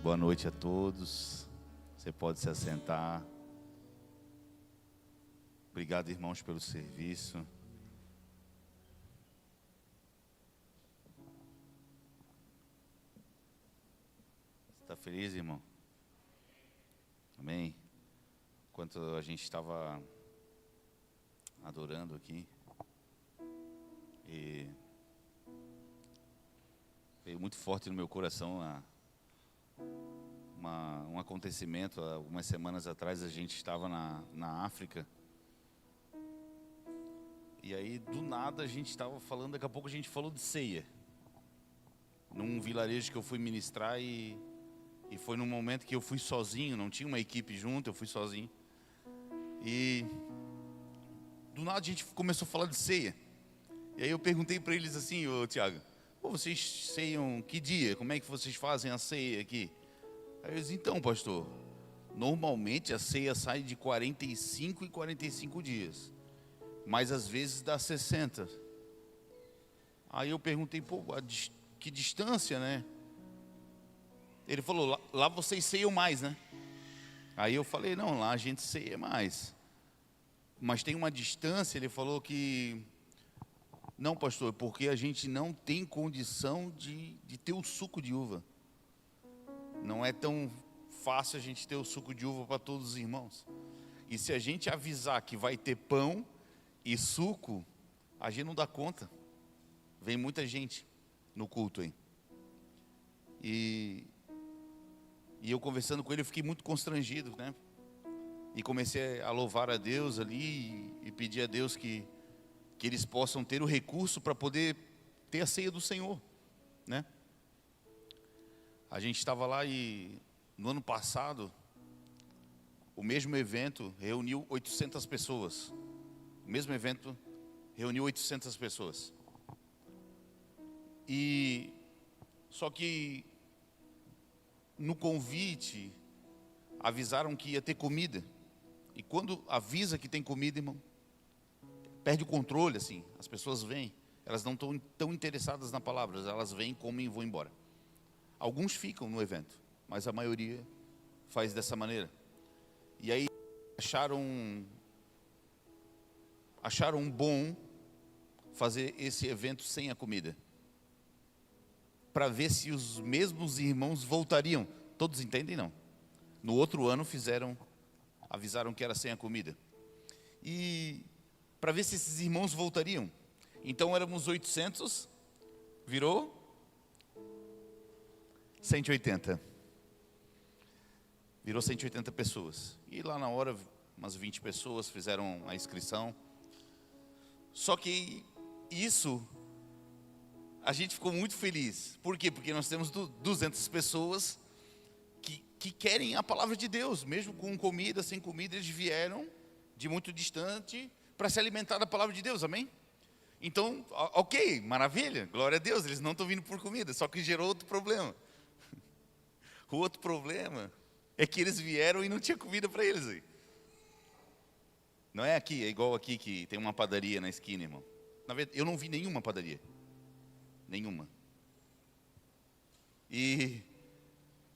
Boa noite a todos. Você pode se assentar. Obrigado, irmãos, pelo serviço. Você está feliz, irmão? Amém? Enquanto a gente estava adorando aqui, e veio muito forte no meu coração um acontecimento. Algumas semanas atrás a gente estava na África, e aí do nada a gente estava falando, daqui a pouco a gente falou de ceia, num vilarejo que eu fui ministrar, e foi num momento que eu fui sozinho, não tinha uma equipe junto, eu fui sozinho, e do nada a gente começou a falar de ceia. E aí eu perguntei para eles assim: ô Tiago, vocês ceiam que dia? Como é que vocês fazem a ceia aqui? Aí eles: então, pastor, normalmente a ceia sai de 45 e 45 dias, mas às vezes dá 60. Aí eu perguntei: que distância, né? Ele falou: lá vocês ceiam mais, né? Aí eu falei: não, lá a gente ceia mais, mas tem uma distância. Ele falou que não, pastor, porque a gente não tem condição de ter o suco de uva. Não é tão fácil a gente ter o suco de uva para todos os irmãos. E se a gente avisar que vai ter pão e suco, a gente não dá conta. Vem muita gente no culto aí. E eu conversando com ele, eu fiquei muito constrangido, né? E comecei a louvar a Deus ali e pedir a Deus que eles possam ter o recurso para poder ter a ceia do Senhor, né? A gente estava lá e no ano passado, o mesmo evento reuniu 800 pessoas. O mesmo evento reuniu 800 pessoas. E só que no convite avisaram que ia ter comida. E quando avisa que tem comida, irmão, perde o controle, assim. As pessoas vêm, elas não estão tão interessadas na palavra, elas vêm, comem e vão embora. Alguns ficam no evento, mas a maioria faz dessa maneira. E aí acharam bom fazer esse evento sem a comida, para ver se os mesmos irmãos voltariam. Todos entendem, não? No outro ano avisaram que era sem a comida. E para ver se esses irmãos voltariam. Então éramos 800, virou 180. Virou 180 pessoas. E lá na hora, umas 20 pessoas fizeram a inscrição. Só que isso, a gente ficou muito feliz. Por quê? Porque nós temos 200 pessoas que querem a palavra de Deus. Mesmo com comida, sem comida, eles vieram de muito distante para se alimentar da palavra de Deus, amém? Então, ok, maravilha, glória a Deus, eles não estão vindo por comida. Só que gerou outro problema. O outro problema é que eles vieram e não tinha comida para eles aí. Não é aqui, é igual aqui que tem uma padaria na esquina, irmão. Na verdade, eu não vi nenhuma padaria. Nenhuma. E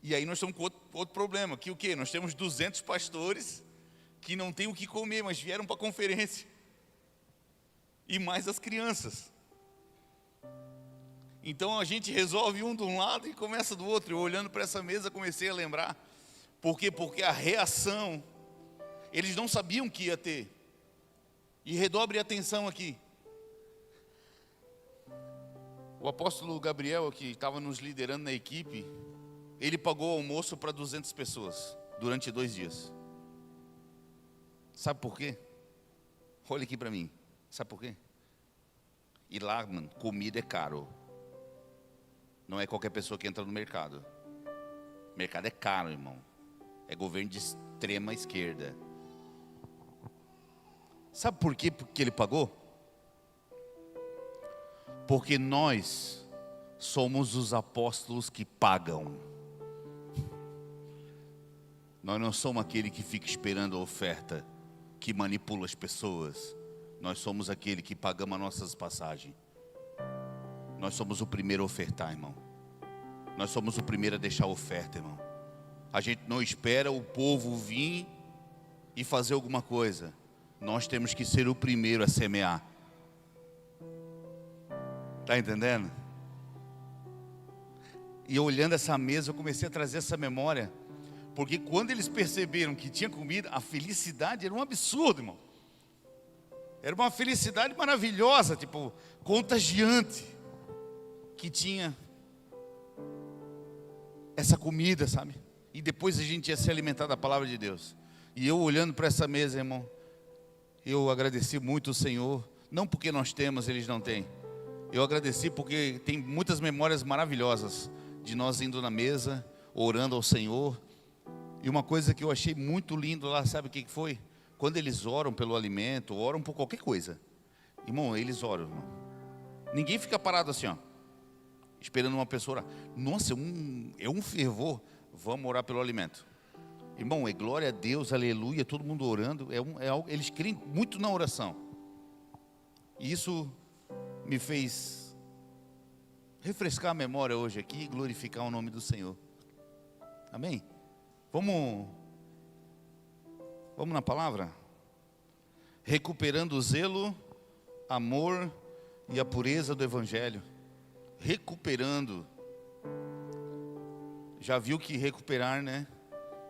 aí nós estamos com outro problema, que o quê? Nós temos 200 pastores que não têm o que comer, mas vieram para a conferência. E mais as crianças. Então a gente resolve um de um lado e começa do outro. Eu olhando para essa mesa comecei a lembrar. Por quê? Porque a reação, eles não sabiam que ia ter. E redobre a atenção aqui. O apóstolo Gabriel, que estava nos liderando na equipe, ele pagou almoço para 200 pessoas durante 2 dias. Sabe por quê? Olha aqui para mim. Sabe por quê? E lá, mano, comida é caro. Não é qualquer pessoa que entra no mercado. O mercado é caro, irmão. É governo de extrema esquerda. Sabe por quê? Porque ele pagou? Porque nós somos os apóstolos que pagam. Nós não somos aquele que fica esperando a oferta, que manipula as pessoas. Nós somos aquele que pagamos as nossas passagens. Nós somos o primeiro a ofertar, irmão. Nós somos o primeiro a deixar a oferta, irmão. A gente não espera o povo vir e fazer alguma coisa. Nós temos que ser o primeiro a semear. Está entendendo? E olhando essa mesa, eu comecei a trazer essa memória. Porque quando eles perceberam que tinha comida, a felicidade era um absurdo, irmão. Era uma felicidade maravilhosa, tipo, contagiante. Que tinha essa comida, sabe? E depois a gente ia se alimentar da palavra de Deus. E eu olhando para essa mesa, irmão, eu agradeci muito o Senhor. Não porque nós temos, eles não têm. Eu agradeci porque tem muitas memórias maravilhosas de nós indo na mesa, orando ao Senhor. E uma coisa que eu achei muito lindo lá, sabe o que foi? Quando eles oram pelo alimento, oram por qualquer coisa. Irmão, eles oram, irmão. Ninguém fica parado assim, ó, esperando uma pessoa orar. Nossa, é um fervor. Vamos orar pelo alimento. Irmão, é glória a Deus, aleluia, todo mundo orando. É algo, eles creem muito na oração. E isso me fez refrescar a memória hoje aqui e glorificar o nome do Senhor. Amém? Vamos na palavra? Recuperando o zelo, amor e a pureza do Evangelho. Recuperando. Já viu que recuperar, né?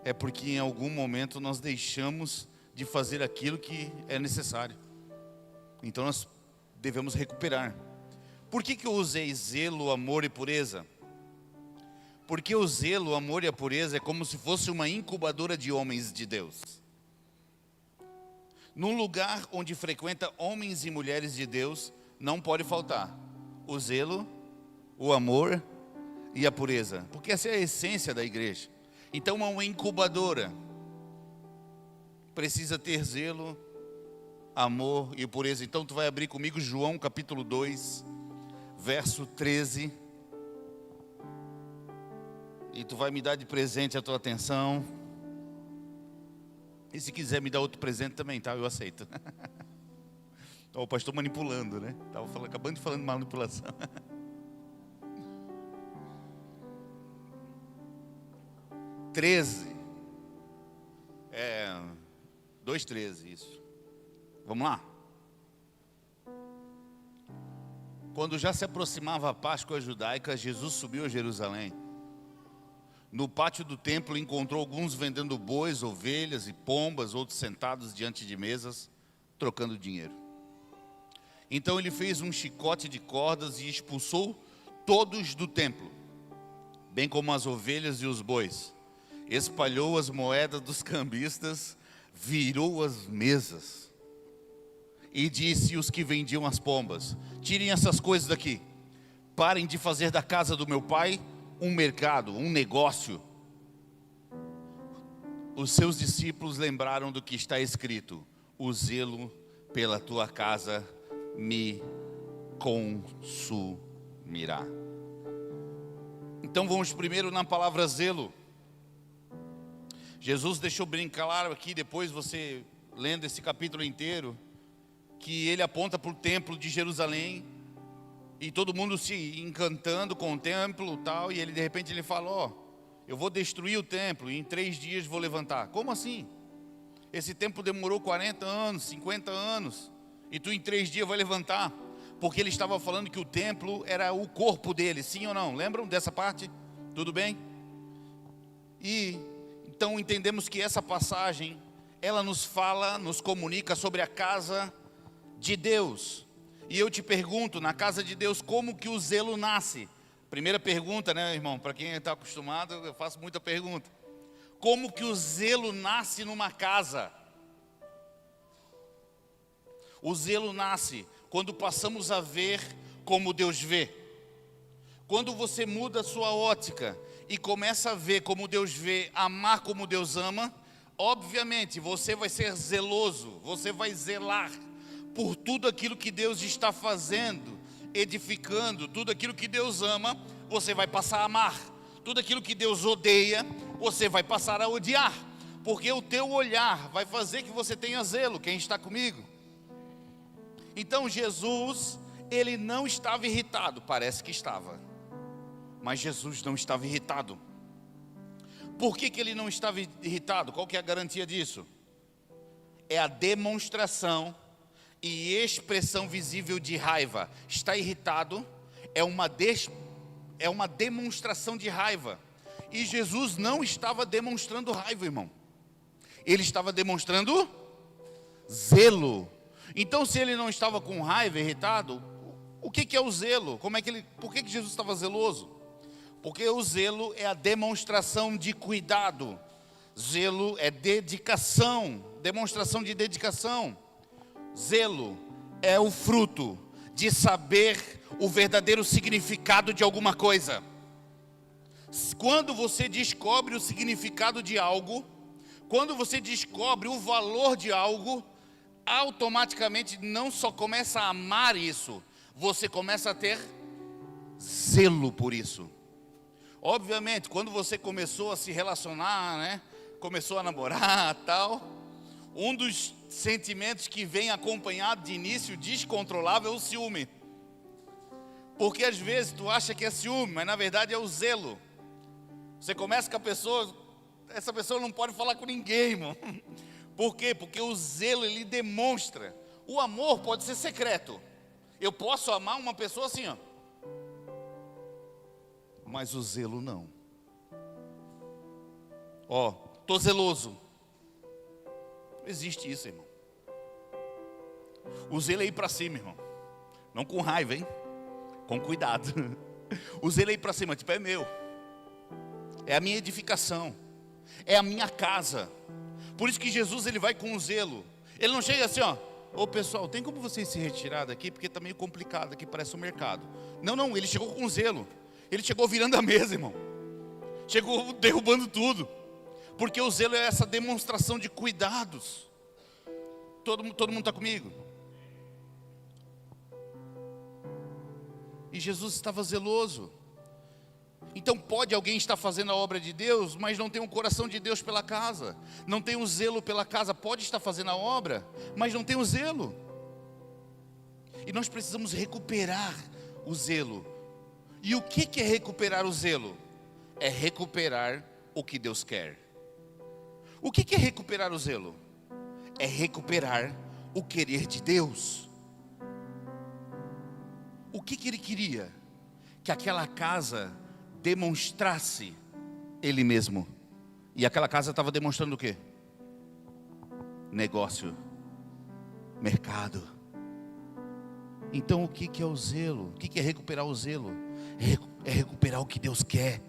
É porque em algum momento nós deixamos de fazer aquilo que é necessário. Então nós devemos recuperar. Por que eu usei zelo, amor e pureza? Porque o zelo, o amor e a pureza é como se fosse uma incubadora de homens de Deus. Num lugar onde frequenta homens e mulheres de Deus, não pode faltar o zelo, o amor e a pureza. Porque essa é a essência da igreja. Então uma incubadora precisa ter zelo, amor e pureza. Então tu vai abrir comigo João capítulo 2, verso 13. E tu vai me dar de presente a tua atenção. E se quiser me dar outro presente também, tá? Eu aceito. O pastor manipulando, né? Estava acabando de falar de manipulação. 13. 2:13, isso. Vamos lá? Quando já se aproximava a Páscoa judaica, Jesus subiu a Jerusalém. No pátio do templo encontrou alguns vendendo bois, ovelhas e pombas, outros sentados diante de mesas, trocando dinheiro. Então ele fez um chicote de cordas e expulsou todos do templo, bem como as ovelhas e os bois. Espalhou as moedas dos cambistas, virou as mesas e disse aos que vendiam as pombas: tirem essas coisas daqui, parem de fazer da casa do meu pai um mercado, um negócio. Os seus discípulos lembraram do que está escrito: o zelo pela tua casa me consumirá. Então vamos primeiro na palavra zelo. Jesus deixou bem claro aqui, depois você lendo esse capítulo inteiro, que ele aponta para o templo de Jerusalém, e todo mundo se encantando com o templo e tal, e ele de repente ele fala: ó, eu vou destruir o templo e em 3 dias vou levantar. Como assim? Esse templo demorou 40 anos, 50 anos, e tu em 3 dias vai levantar? Porque ele estava falando que o templo era o corpo dele, sim ou não? Lembram dessa parte? Tudo bem? E então entendemos que essa passagem, ela nos fala, nos comunica sobre a casa de Deus. E eu te pergunto, na casa de Deus, como que o zelo nasce? Primeira pergunta, né, irmão? Para quem está acostumado, eu faço muita pergunta. Como que o zelo nasce numa casa? O zelo nasce quando passamos a ver como Deus vê. Quando você muda a sua ótica e começa a ver como Deus vê, amar como Deus ama, obviamente você vai ser zeloso, você vai zelar por tudo aquilo que Deus está fazendo, edificando. Tudo aquilo que Deus ama, você vai passar a amar. Tudo aquilo que Deus odeia, você vai passar a odiar, porque o teu olhar vai fazer que você tenha zelo. Quem está comigo? Então Jesus, ele não estava irritado, parece que estava, mas Jesus não estava irritado, Por que ele não estava irritado? Qual que é a garantia disso? É a demonstração e expressão visível de raiva. Está irritado é uma demonstração de raiva. E Jesus não estava demonstrando raiva, irmão. Ele estava demonstrando zelo. Então, se ele não estava com raiva, irritado, o que é o zelo? Por que Jesus estava zeloso? Porque o zelo é a demonstração de cuidado. Zelo é dedicação, demonstração de dedicação. Zelo é o fruto de saber o verdadeiro significado de alguma coisa. Quando você descobre o significado de algo, quando você descobre o valor de algo, automaticamente não só começa a amar isso, você começa a ter zelo por isso. Obviamente, quando você começou a se relacionar, né, começou a namorar, tal, um dos sentimentos que vem acompanhado de início descontrolável é o ciúme. Porque às vezes tu acha que é ciúme, mas na verdade é o zelo. Você começa com a pessoa, essa pessoa não pode falar com ninguém, irmão. Por quê? Porque o zelo, ele demonstra. O amor pode ser secreto. Eu posso amar uma pessoa assim, ó. Mas o zelo não. Ó, tô zeloso. Não existe isso, irmão. O zelo é ir para cima, irmão. Não com raiva, hein? Com cuidado. O zelo é ir para cima, tipo, é meu. É a minha edificação. É a minha casa. Por isso que Jesus, ele vai com o zelo. Ele não chega assim, ó. Ô pessoal, tem como vocês se retirar daqui? Porque está meio complicado aqui, parece um mercado. Não, ele chegou com zelo. Ele chegou virando a mesa, irmão. Chegou derrubando tudo. Porque o zelo é essa demonstração de cuidados. Todo mundo está comigo? E Jesus estava zeloso. Então pode alguém estar fazendo a obra de Deus, mas não tem um coração de Deus pela casa, não tem um zelo pela casa. Pode estar fazendo a obra, mas não tem o zelo. E nós precisamos recuperar o zelo. E o que é recuperar o zelo? É recuperar o que Deus quer. O que é recuperar o zelo? É recuperar o querer de Deus. O que ele queria? Que aquela casa demonstrasse Ele mesmo. E aquela casa estava demonstrando o quê? Negócio, mercado. Então o que é o zelo? O que é recuperar o zelo? É recuperar o que Deus quer.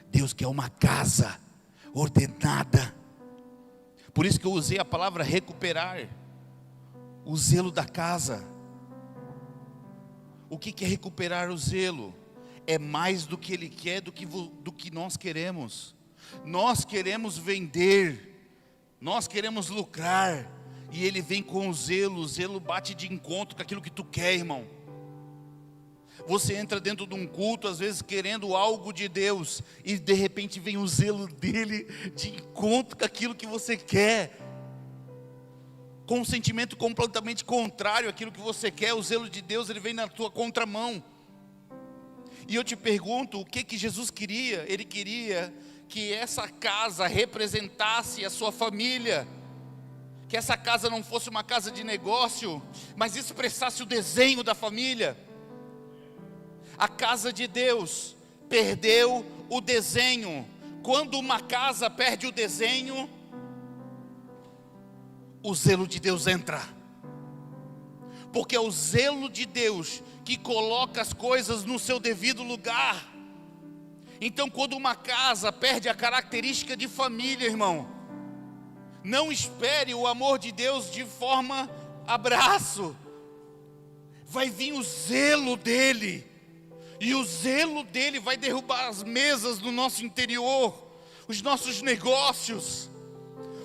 Deus quer uma casa ordenada. Por isso que eu usei a palavra recuperar o zelo da casa. O que é recuperar o zelo? É mais do que Ele quer, do que nós queremos. Nós queremos vender, nós queremos lucrar, e Ele vem com o zelo bate de encontro com aquilo que tu quer, irmão. Você entra dentro de um culto, às vezes querendo algo de Deus, e de repente vem o zelo dele de encontro com aquilo que você quer, com um sentimento completamente contrário àquilo que você quer. O zelo de Deus, ele vem na tua contramão. E eu te pergunto, o que Jesus queria? Ele queria que essa casa representasse a sua família, que essa casa não fosse uma casa de negócio, mas expressasse o desenho da família. A casa de Deus perdeu o desenho. Quando uma casa perde o desenho, o zelo de Deus entra. Porque é o zelo de Deus que coloca as coisas no seu devido lugar. Então, quando uma casa perde a característica de família, irmão, não espere o amor de Deus de forma abraço. Vai vir o zelo dele, e o zelo dele vai derrubar as mesas do nosso interior, os nossos negócios.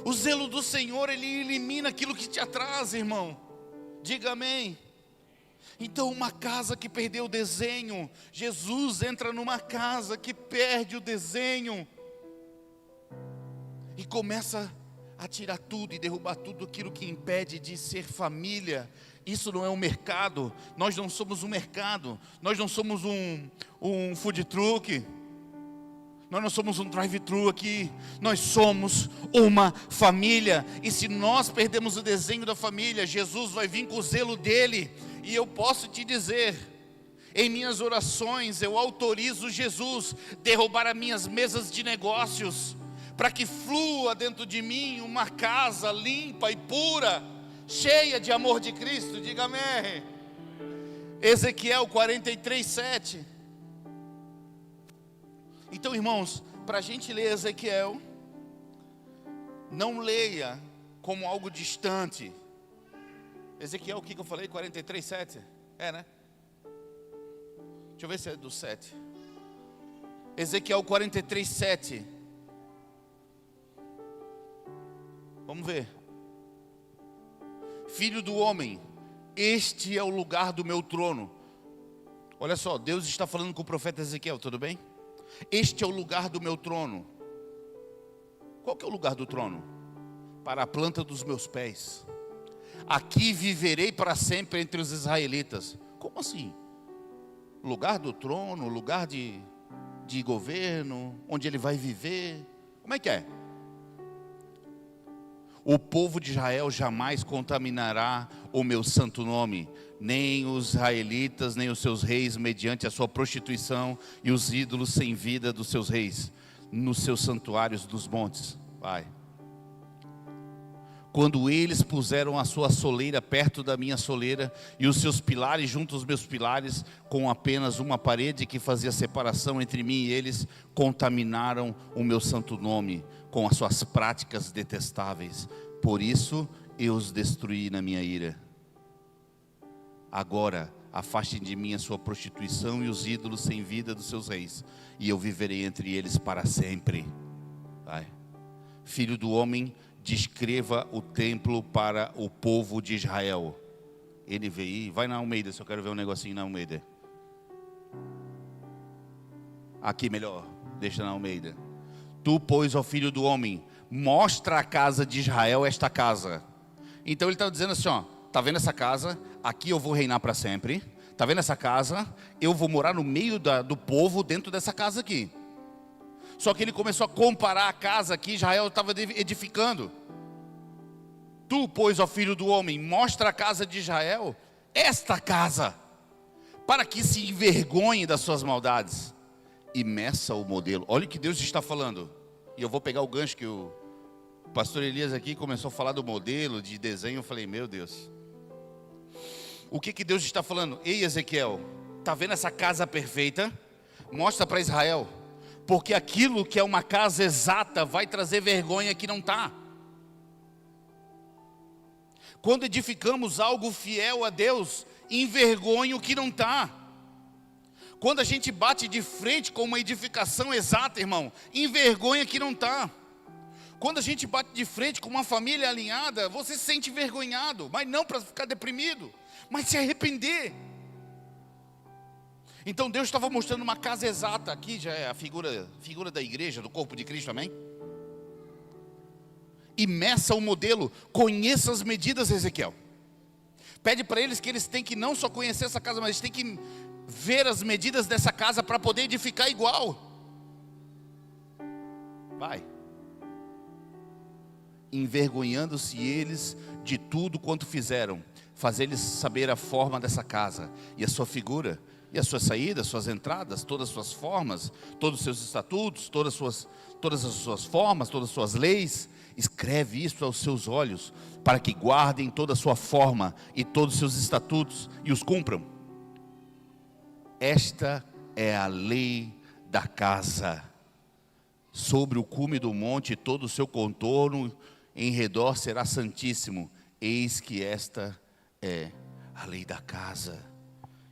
O zelo do Senhor, ele elimina aquilo que te atrasa, irmão. Diga amém. Então, uma casa que perdeu o desenho, Jesus entra numa casa que perde o desenho e começa a tirar tudo e derrubar tudo aquilo que impede de ser família. Isso não é um mercado. Nós não somos um mercado. Nós não somos um food truck. Nós não somos um drive-thru aqui, nós somos uma família. E se nós perdemos o desenho da família, Jesus vai vir com o zelo dele. E eu posso te dizer, em minhas orações eu autorizo Jesus derrubar as minhas mesas de negócios, para que flua dentro de mim uma casa limpa e pura, cheia de amor de Cristo. Diga amém. Ezequiel 43:7. Então, irmãos, para a gente ler Ezequiel, não leia como algo distante. Ezequiel, o que eu falei? 43:7? É, né? Deixa eu ver se é do 7. Ezequiel 43:7. Vamos ver. Filho do homem, este é o lugar do meu trono. Olha só, Deus está falando com o profeta Ezequiel, tudo bem? Este é o lugar do meu trono. Qual que é o lugar do trono? Para a planta dos meus pés. Aqui viverei para sempre entre os israelitas. Como assim? Lugar do trono, lugar de governo, onde ele vai viver. Como é que é? O povo de Israel jamais contaminará o meu santo nome, nem os israelitas, nem os seus reis, mediante a sua prostituição e os ídolos sem vida dos seus reis, nos seus santuários dos montes. Vai. Quando eles puseram a sua soleira perto da minha soleira, e os seus pilares junto aos meus pilares, com apenas uma parede que fazia separação entre mim e eles, contaminaram o meu santo nome com as suas práticas detestáveis. Por isso eu os destruí na minha ira. Agora afastem de mim a sua prostituição e os ídolos sem vida dos seus reis, e eu viverei entre eles para sempre. Vai. Filho do homem, descreva o templo para o povo de Israel. NVI, vai na Almeida, se eu quero ver um negocinho na Almeida. Aqui melhor, deixa na Almeida. Tu, pois, ó filho do homem, mostra a casa de Israel esta casa. Então ele está dizendo assim, ó, tá vendo essa casa? Aqui eu vou reinar para sempre. Tá vendo essa casa? Eu vou morar no meio do povo dentro dessa casa aqui. Só que ele começou a comparar a casa que Israel estava edificando. Tu, pois, ó filho do homem, mostra a casa de Israel, esta casa, para que se envergonhe das suas maldades, e meça o modelo. Olha o que Deus está falando. E eu vou pegar o gancho que o pastor Elias aqui começou a falar do modelo, de desenho. Eu falei, meu Deus. O que Deus está falando? Ei, Ezequiel, está vendo essa casa perfeita? Mostra para Israel. Porque aquilo que é uma casa exata vai trazer vergonha que não está. Quando edificamos algo fiel a Deus, envergonha o que não está. Quando a gente bate de frente com uma edificação exata, irmão, envergonha que não está. Quando a gente bate de frente com uma família alinhada, você se sente envergonhado, mas não para ficar deprimido, mas se arrepender. Então Deus estava mostrando uma casa exata. Aqui já é a figura da igreja, do corpo de Cristo, amém? E meça o modelo, conheça as medidas, Ezequiel. Pede para eles que eles têm que não só conhecer essa casa, mas eles têm que ver as medidas dessa casa para poder edificar igual. Vai. Envergonhando-se eles de tudo quanto fizeram, fazer-lhes saber a forma dessa casa, e a sua figura, e as suas saídas, suas entradas, todas as suas formas, todos os seus estatutos, todas as suas formas, todas as suas leis. Escreve isso aos seus olhos, para que guardem toda a sua forma e todos os seus estatutos e os cumpram. Esta é a lei da casa. Sobre o cume do monte, todo o seu contorno em redor será santíssimo. Eis que esta é a lei da casa.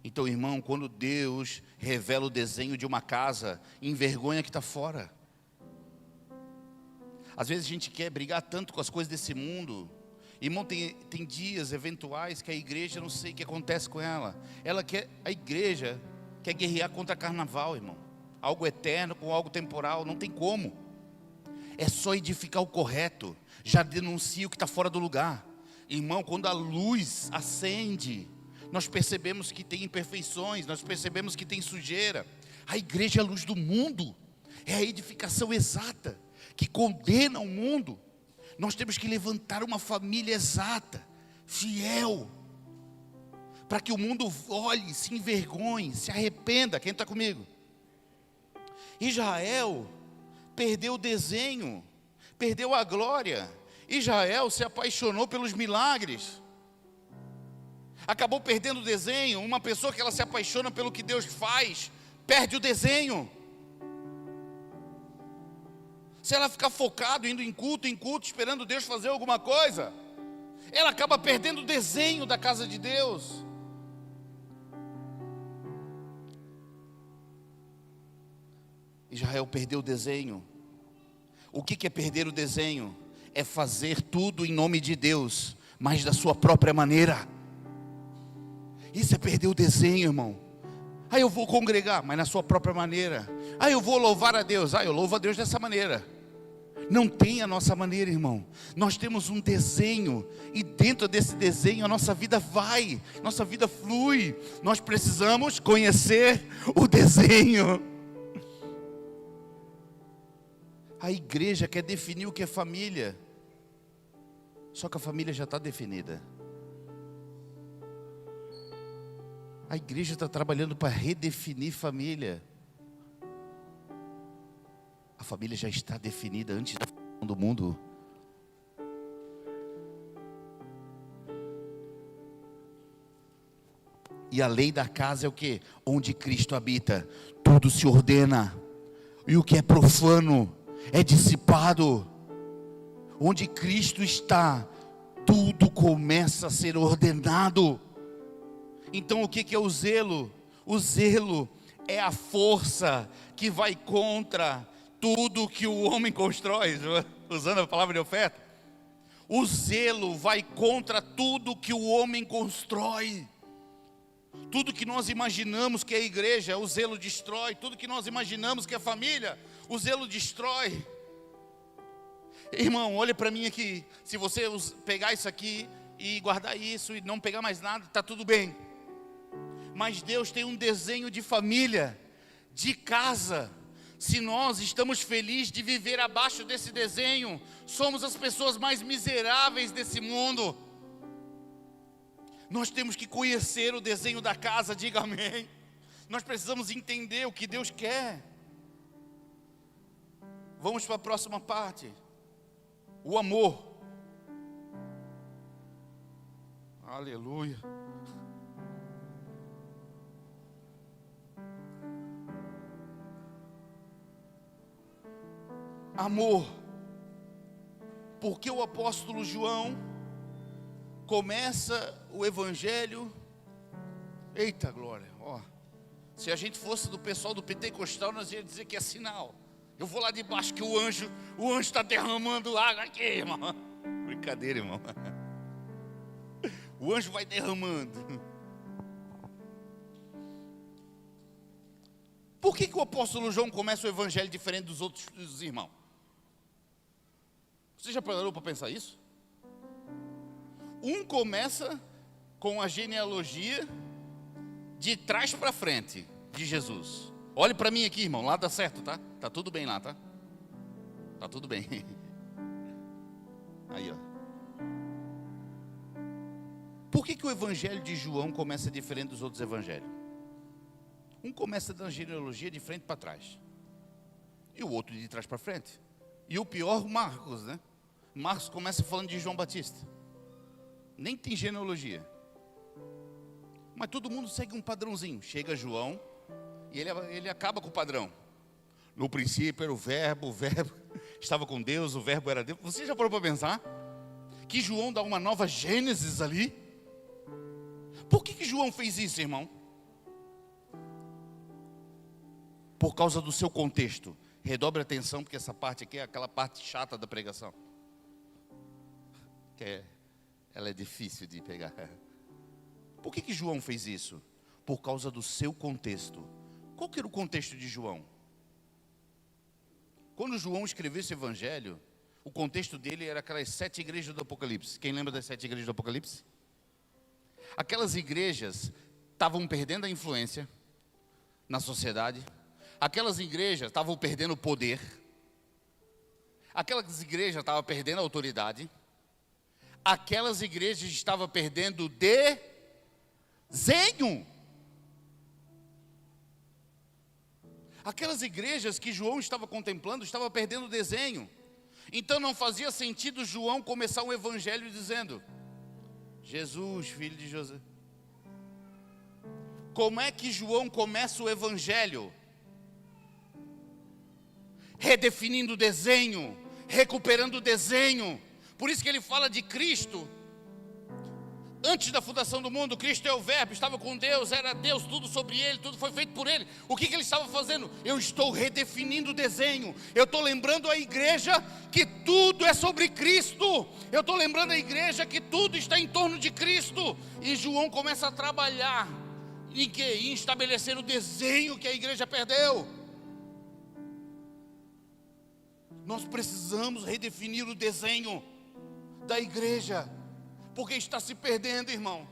Então, irmão, quando Deus revela o desenho de uma casa, envergonha que está fora. Às vezes a gente quer brigar tanto com as coisas desse mundo. Irmão, tem dias eventuais que a igreja, não sei o que acontece com ela. A igreja quer guerrear contra carnaval, irmão. Algo eterno com algo temporal, não tem como. É só edificar o correto. Já denuncia o que está fora do lugar. Irmão, quando a luz acende, nós percebemos que tem imperfeições, nós percebemos que tem sujeira. A igreja é a luz do mundo. é a edificação exata que condena o mundo. Nós temos que levantar uma família exata, fiel, para que o mundo olhe, se envergonhe, se arrependa. Quem está comigo? Israel perdeu o desenho, perdeu a glória. Israel se apaixonou pelos milagres, acabou perdendo o desenho. Uma pessoa que ela se apaixona pelo que Deus faz, perde o desenho. Se ela ficar focado, indo em culto, esperando Deus fazer alguma coisa, ela acaba perdendo o desenho da casa de Deus. Israel perdeu o desenho. O que é perder o desenho? É fazer tudo em nome de Deus, mas da sua própria maneira. Isso é perder o desenho, irmão. Eu vou congregar, mas na sua própria maneira. Eu vou louvar a Deus. Eu louvo a Deus dessa maneira. Não tem a nossa maneira, irmão. Nós temos um desenho, e dentro desse desenho a nossa vida vai, nossa vida flui. Nós precisamos conhecer o desenho. A igreja quer definir o que é família, só que a família já está definida. A igreja está trabalhando para redefinir família. A família já está definida antes da fundação do mundo. E a lei da casa é o que? Onde Cristo habita, tudo se ordena. E o que é profano é dissipado. Onde Cristo está, tudo começa a ser ordenado. Então o que é o zelo? O zelo é a força que vai contra tudo que o homem constrói, usando a palavra de oferta. O zelo vai contra tudo que o homem constrói. Tudo que nós imaginamos que é a igreja, o zelo destrói. Tudo que nós imaginamos que é família, o zelo destrói. Irmão, olha para mim aqui. Se você pegar isso aqui e guardar isso e não pegar mais nada, está tudo bem. Mas Deus tem um desenho de família, de casa. Se nós estamos felizes de viver abaixo desse desenho, somos as pessoas mais miseráveis desse mundo. Nós temos que conhecer o desenho da casa, diga amém. Nós precisamos entender o que Deus quer. Vamos para a próxima parte. O amor. Aleluia. Amor. Porque o apóstolo João começa o evangelho. Eita glória, se a gente fosse do pessoal do pentecostal, nós ia dizer que é sinal. Eu vou lá de baixo que o anjo está derramando água aqui, irmão. Brincadeira, irmão. O anjo vai derramando. Por que o apóstolo João começa o evangelho diferente dos outros irmãos? Você já parou para pensar isso? Um começa com a genealogia de trás para frente de Jesus. Olhe para mim aqui, irmão, lá dá certo, tá? Tá tudo bem lá, tá? Tá tudo bem. Aí, ó. Por que o evangelho de João começa diferente dos outros evangelhos? Um começa da genealogia de frente para trás, e o outro de trás para frente. E o pior, Marcos, né? Marcos começa falando de João Batista. Nem tem genealogia, mas todo mundo segue um padrãozinho. Chega João e ele acaba com o padrão. No princípio era o verbo estava com Deus, o verbo era Deus. Você já parou para pensar que João dá uma nova Gênesis ali? Por que João fez isso, irmão? Por causa do seu contexto. Redobre a atenção, porque essa parte aqui é aquela parte chata da pregação, ela é difícil de pegar. Por que João fez isso? Por causa do seu contexto. Qual que era o contexto de João? Quando João escreveu esse evangelho, o contexto dele era aquelas 7 igrejas do Apocalipse. Quem lembra das 7 igrejas do Apocalipse? Aquelas igrejas estavam perdendo a influência na sociedade. Aquelas igrejas estavam perdendo o poder. Aquelas igrejas estavam perdendo a autoridade. Aquelas igrejas estavam perdendo desenho. Aquelas igrejas que João estava contemplando estavam perdendo desenho. Então não fazia sentido João começar um evangelho dizendo: Jesus, filho de José. Como é que João começa o evangelho? Redefinindo o desenho, recuperando o desenho. Por isso que ele fala de Cristo. Antes da fundação do mundo, Cristo é o verbo, estava com Deus, era Deus, tudo sobre ele, tudo foi feito por ele. O que ele estava fazendo? Eu estou redefinindo o desenho. Eu estou lembrando a igreja que tudo é sobre Cristo. Eu estou lembrando a igreja que tudo está em torno de Cristo. E João começa a trabalhar em quê? Em estabelecer o desenho que a igreja perdeu. Nós precisamos redefinir o desenho da igreja, porque está se perdendo, irmão.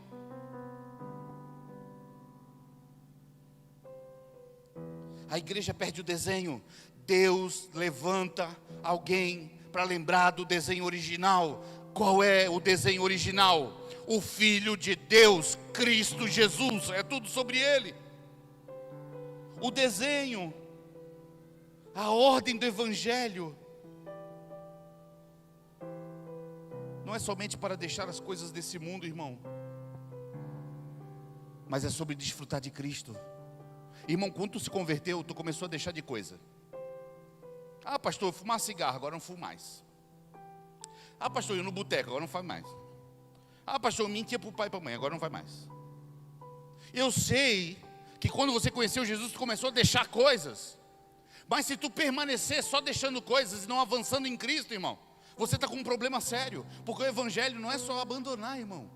A igreja perde o desenho. Deus levanta alguém para lembrar do desenho original. Qual é o desenho original? O Filho de Deus, Cristo Jesus. É tudo sobre Ele. O desenho, a ordem do Evangelho, não é somente para deixar as coisas desse mundo, irmão, mas é sobre desfrutar de Cristo. Irmão, quando tu se converteu, tu começou a deixar de coisa. Ah, pastor, eu fumava cigarro, agora não fumo mais. Ah, pastor, eu ia no boteco, agora não faz mais. Ah, pastor, eu mentia para o pai e para a mãe, agora não faz mais. Eu sei que quando você conheceu Jesus, tu começou a deixar coisas. Mas se tu permanecer só deixando coisas e não avançando em Cristo, irmão, você está com um problema sério. Porque o evangelho não é só abandonar, irmão.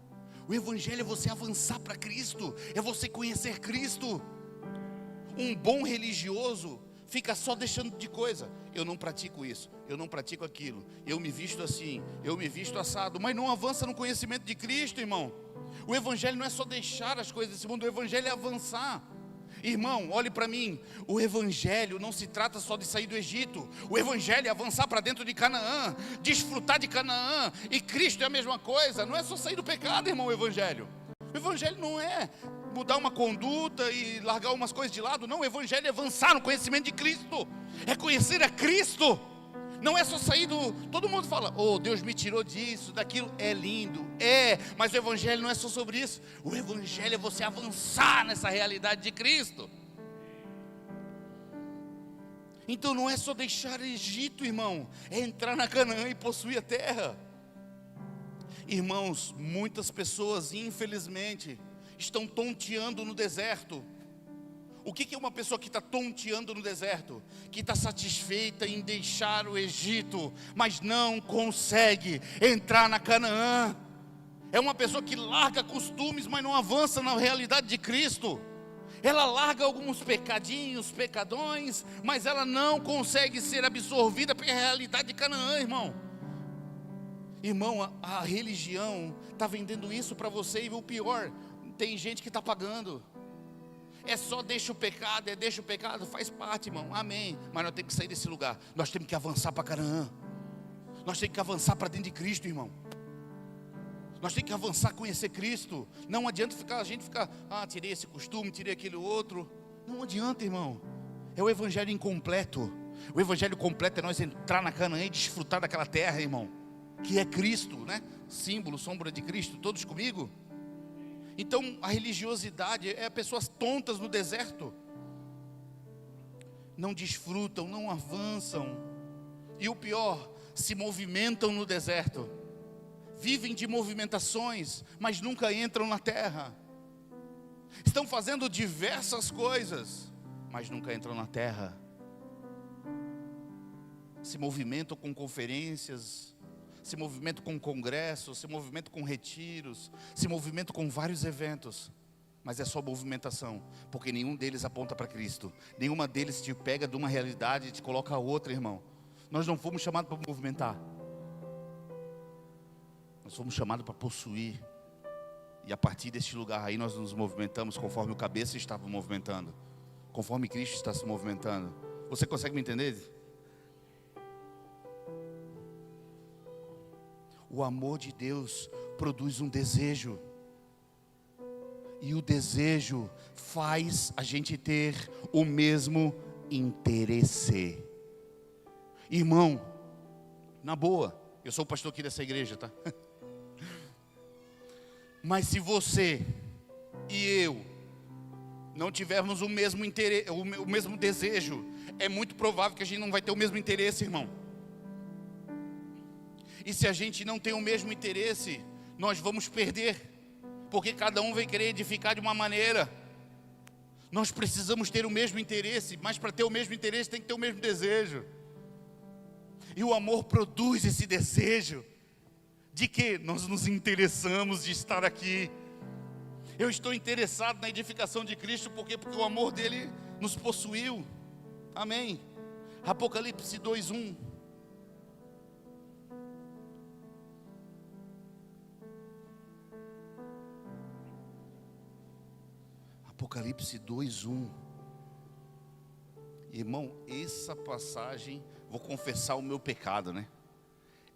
O evangelho é você avançar para Cristo, é você conhecer Cristo. Um bom religioso fica só deixando de coisa. Eu não pratico isso, eu não pratico aquilo, eu me visto assim, eu me visto assado, mas não avança no conhecimento de Cristo, irmão. O evangelho não é só deixar as coisas desse mundo, o evangelho é avançar. Irmão, olhe para mim, o evangelho não se trata só de sair do Egito. O evangelho é avançar para dentro de Canaã, desfrutar de Canaã. E Cristo é a mesma coisa, não é só sair do pecado, irmão, o evangelho. O evangelho não é mudar uma conduta e largar umas coisas de lado. Não, o evangelho é avançar no conhecimento de Cristo. É conhecer a Cristo. Não é só sair do... Todo mundo fala, oh, Deus me tirou disso, daquilo. É lindo, mas o evangelho não é só sobre isso. O evangelho é você avançar nessa realidade de Cristo. Então não é só deixar o Egito, irmão, é entrar na Canaã e possuir a terra. Irmãos, muitas pessoas, infelizmente, estão tonteando no deserto. O que é uma pessoa que está tonteando no deserto? Que está satisfeita em deixar o Egito, mas não consegue entrar na Canaã. É uma pessoa que larga costumes, mas não avança na realidade de Cristo. Ela larga alguns pecadinhos, pecadões, mas ela não consegue ser absorvida pela realidade de Canaã, irmão. Irmão, a religião está vendendo isso para você, e o pior, tem gente que está pagando. É só deixa o pecado, faz parte, irmão, amém. Mas nós temos que sair desse lugar, nós temos que avançar para Canaã. Nós temos que avançar para dentro de Cristo, irmão. Nós temos que avançar, conhecer Cristo. Não adianta a gente ficar, tirei esse costume, tirei aquele outro. Não adianta, irmão. É o evangelho incompleto. O evangelho completo é nós entrar na Canaã e desfrutar daquela terra, irmão, que é Cristo, né? Símbolo, sombra de Cristo, todos comigo? Então a religiosidade é pessoas tontas no deserto. Não desfrutam, não avançam. E o pior, se movimentam no deserto. Vivem de movimentações, mas nunca entram na terra. Estão fazendo diversas coisas, mas nunca entram na terra. Se movimentam com conferências, se movimentam com congressos, se movimentam com retiros, se movimentam com vários eventos, mas é só movimentação, porque nenhum deles aponta para Cristo. Nenhuma deles te pega de uma realidade e te coloca a outra, irmão. Nós não fomos chamados para movimentar, nós fomos chamados para possuir. E a partir deste lugar aí nós nos movimentamos conforme o cabeça estava movimentando, conforme Cristo está se movimentando. Você consegue me entender? O amor de Deus produz um desejo. E o desejo faz a gente ter o mesmo interesse. Irmão, na boa, eu sou o pastor aqui dessa igreja, tá? Mas se você e eu não tivermos o mesmo interesse, o mesmo desejo, é muito provável que a gente não vai ter o mesmo interesse, irmão. E se a gente não tem o mesmo interesse, nós vamos perder, porque cada um vai querer edificar de uma maneira. Nós precisamos ter o mesmo interesse, mas para ter o mesmo interesse tem que ter o mesmo desejo. E o amor produz esse desejo de que nós nos interessamos de estar aqui. Eu estou interessado na edificação de Cristo, porque o amor dele nos possuiu. Amém. Apocalipse 2:1. Apocalipse 2:1. Irmão, essa passagem, vou confessar o meu pecado, né?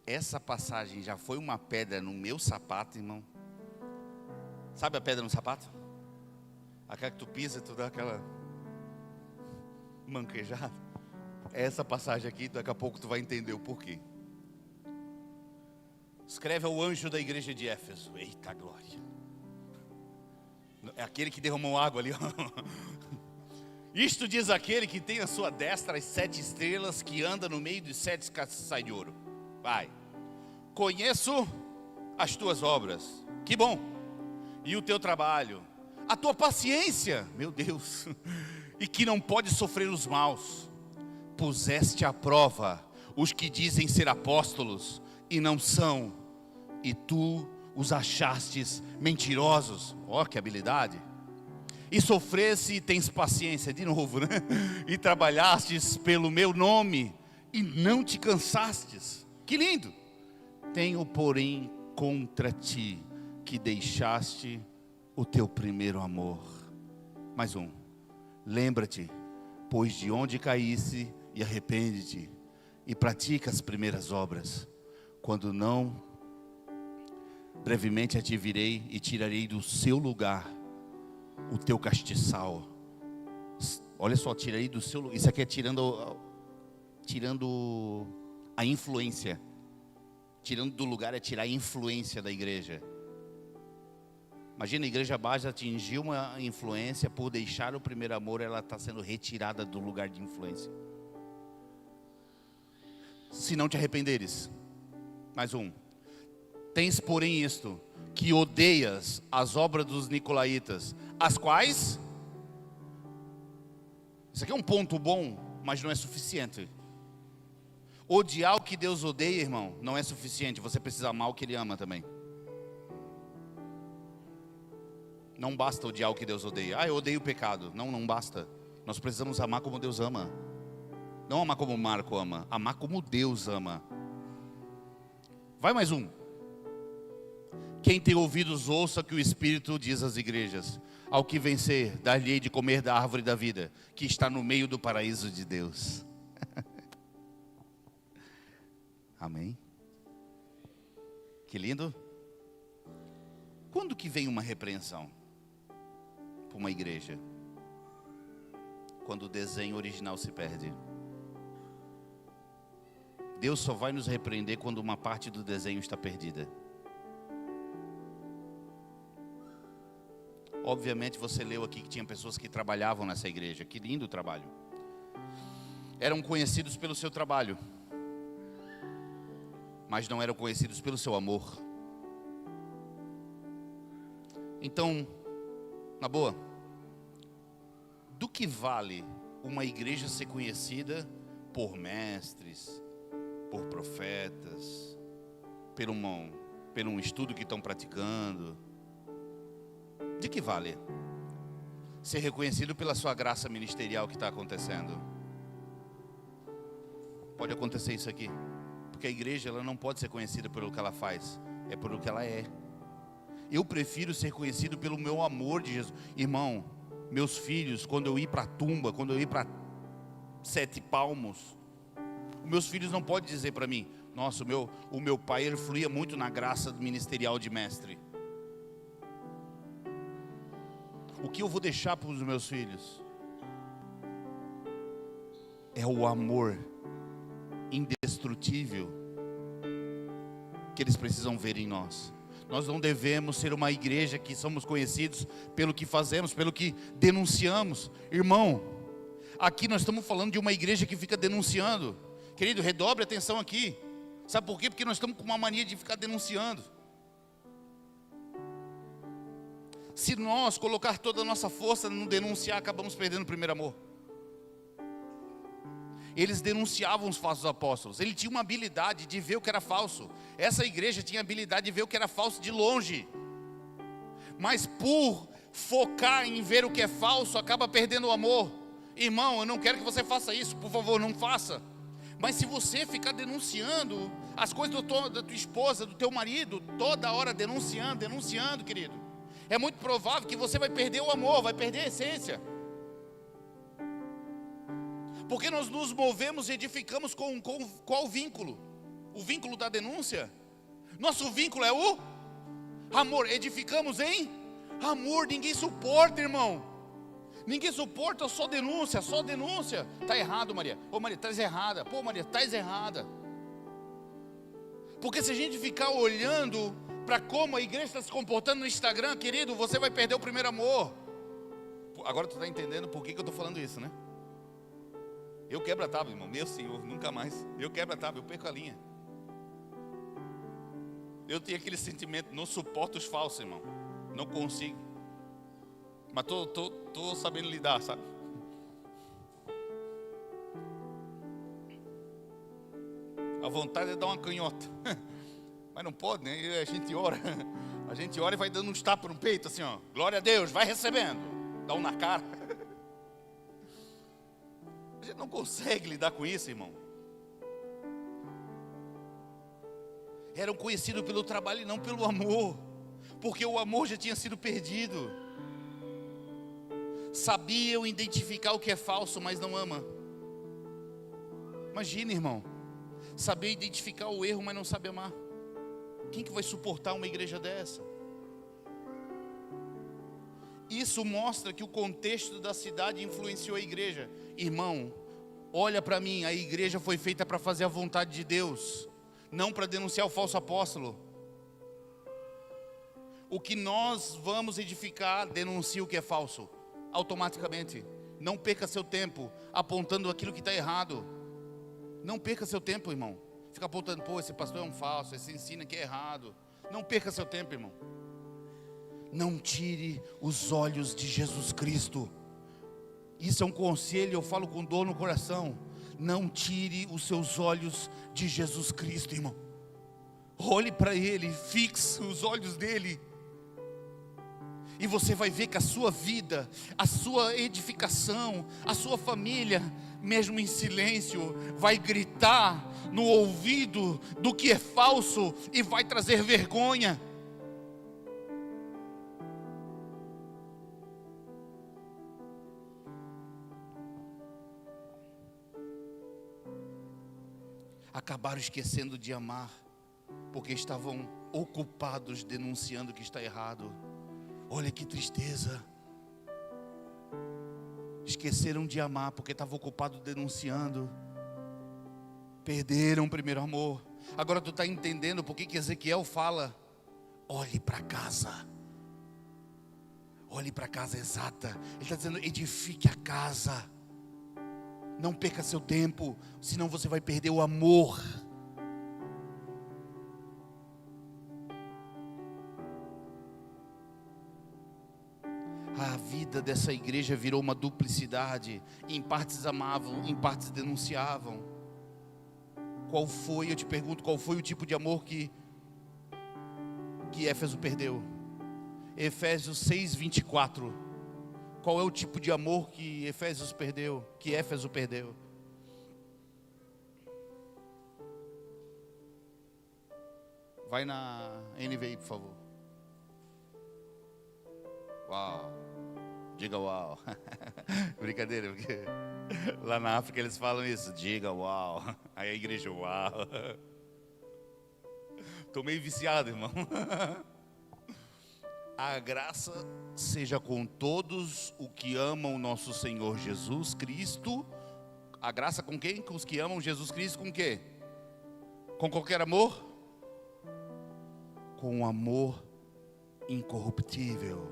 Essa passagem já foi uma pedra no meu sapato, irmão. Sabe a pedra no sapato? Aquela que tu pisa e tu dá aquela manquejada. Essa passagem aqui, daqui a pouco tu vai entender o porquê. Escreve ao anjo da igreja de Éfeso. Eita glória. É aquele que derramou água ali, ó. Isto diz aquele que tem à sua destra as 7 estrelas, que anda no meio dos 7 castiçais de ouro. Vai. Conheço as tuas obras. Que bom. E o teu trabalho. A tua paciência. Meu Deus. E que não pode sofrer os maus. Puseste à prova os que dizem ser apóstolos e não são. E tu os achastes mentirosos. Ó, que habilidade. E sofresse e tens paciência. De novo, né? E trabalhastes pelo meu nome e não te cansastes. Que lindo. Tenho, porém, contra ti que deixaste o teu primeiro amor. Mais um. Lembra-te, pois de onde caísse, e arrepende-te e pratica as primeiras obras. Quando não, brevemente a te virei e tirarei do seu lugar o teu castiçal. Olha só, tirarei do seu lugar. Isso aqui é tirando a influência. Tirando do lugar é tirar a influência da igreja. Imagina, a igreja base atingiu uma influência, por deixar o primeiro amor, ela está sendo retirada do lugar de influência. Se não te arrependeres. Mais um. Tens, porém, isto, que odeias as obras dos nicolaítas, as quais... Isso aqui é um ponto bom, mas não é suficiente. Odiar o que Deus odeia, irmão, não é suficiente. Você precisa amar o que Ele ama também. Não basta odiar o que Deus odeia. Ah, eu odeio o pecado. Não, não basta. Nós precisamos amar como Deus ama. Não amar como Marco ama. Amar como Deus ama. Vai mais um. Quem tem ouvidos, ouça o que o Espírito diz às igrejas. Ao que vencer, dar-lhe-ei de comer da árvore da vida, que está no meio do paraíso de Deus. Amém? Que lindo. Quando que vem uma repreensão para uma igreja? Quando o desenho original se perde. Deus só vai nos repreender quando uma parte do desenho está perdida. Obviamente você leu aqui que tinha pessoas que trabalhavam nessa igreja. Que lindo trabalho. Eram conhecidos pelo seu trabalho, mas não eram conhecidos pelo seu amor. Então, na boa, do que vale uma igreja ser conhecida por mestres, por profetas, por um estudo que estão praticando? De que vale ser reconhecido pela sua graça ministerial que está acontecendo? Pode acontecer isso aqui, porque a igreja ela não pode ser conhecida pelo que ela faz, é pelo que ela é. Eu prefiro ser conhecido pelo meu amor de Jesus. Irmão, meus filhos, quando eu ir para a tumba, quando eu ir para 7 palmos, os meus filhos não podem dizer para mim: nossa, o meu pai, ele fluía muito na graça ministerial de mestre. O que eu vou deixar para os meus filhos é o amor indestrutível que eles precisam ver em nós. Nós não devemos ser uma igreja que somos conhecidos pelo que fazemos, pelo que denunciamos. Irmão, aqui nós estamos falando de uma igreja que fica denunciando. Querido, redobre a atenção aqui. Sabe por quê? Porque nós estamos com uma mania de ficar denunciando. Se nós colocar toda a nossa força no denunciar, acabamos perdendo o primeiro amor. Eles denunciavam os falsos apóstolos. Ele tinha uma habilidade de ver o que era falso. Essa igreja tinha a habilidade de ver o que era falso de longe. Mas por focar em ver o que é falso, acaba perdendo o amor. Irmão, eu não quero que você faça isso, por favor, não faça. Mas se você ficar denunciando as coisas da tua esposa, do teu marido, toda hora denunciando, querido, é muito provável que você vai perder o amor, vai perder a essência. Porque nós nos movemos e edificamos com qual vínculo? O vínculo da denúncia? Nosso vínculo é o amor. Edificamos em amor. Ninguém suporta, irmão. Ninguém suporta só denúncia, Está errado, Maria. Ô, Maria, estás errada. Pô, Maria, estás errada. Porque se a gente ficar olhando para como a igreja está se comportando no Instagram, querido, você vai perder o primeiro amor. Agora tu está entendendo por que eu estou falando isso, né? Eu quebro a tábua, irmão, meu Senhor, nunca mais. Eu quebro a tábua, eu perco a linha. Eu tenho aquele sentimento, não suporto os falsos, irmão. Não consigo. Mas tô sabendo lidar, sabe? A vontade é dar uma canhota. Mas não pode, né? A gente ora. A gente ora e vai dando uns tapas no peito, assim, ó. Glória a Deus, vai recebendo. Dá um na cara. A gente não consegue lidar com isso, irmão. Eram conhecidos pelo trabalho e não pelo amor, porque o amor já tinha sido perdido. Sabiam identificar o que é falso, mas não ama. Imagina, irmão, saber identificar o erro, mas não sabe amar. Quem que vai suportar uma igreja dessa? Isso mostra que o contexto da cidade influenciou a igreja. Irmão, olha para mim, a igreja foi feita para fazer a vontade de Deus, não para denunciar o falso apóstolo. O que nós vamos edificar, denuncia o que é falso, automaticamente. Não perca seu tempo apontando aquilo que está errado. Não perca seu tempo, irmão. Fica apontando, pô, esse pastor é um falso, esse ensina que é errado. Não perca seu tempo, irmão. Não tire os olhos de Jesus Cristo. Isso é um conselho, eu falo com dor no coração. Não tire os seus olhos de Jesus Cristo, irmão. Olhe para Ele, fixe os olhos dEle. E você vai ver que a sua vida, a sua edificação, a sua família, mesmo em silêncio, vai gritar no ouvido do que é falso e vai trazer vergonha. Acabaram esquecendo de amar, porque estavam ocupados denunciando o que está errado. Olha que tristeza. Esqueceram de amar, porque estavam ocupados denunciando. Perderam o primeiro amor. Agora tu está entendendo por que Ezequiel fala: olhe para casa. Olhe para a casa exata. Ele está dizendo: edifique a casa. Não perca seu tempo, senão você vai perder o amor. A vida dessa igreja virou uma duplicidade. Em partes amavam, em partes denunciavam. Qual foi, eu te pergunto, qual foi o tipo de amor que Éfeso perdeu? Efésios 6:24. Qual é o tipo de amor que Éfeso perdeu? Vai na NVI, por favor. Uau. Diga uau. Brincadeira, porque lá na África eles falam isso. Diga uau. Aí a igreja, uau. Tô meio viciado, irmão. A graça seja com todos os que amam nosso Senhor Jesus Cristo. A graça com quem? Com os que amam Jesus Cristo, com o quê? Com qualquer amor? Com um amor incorruptível,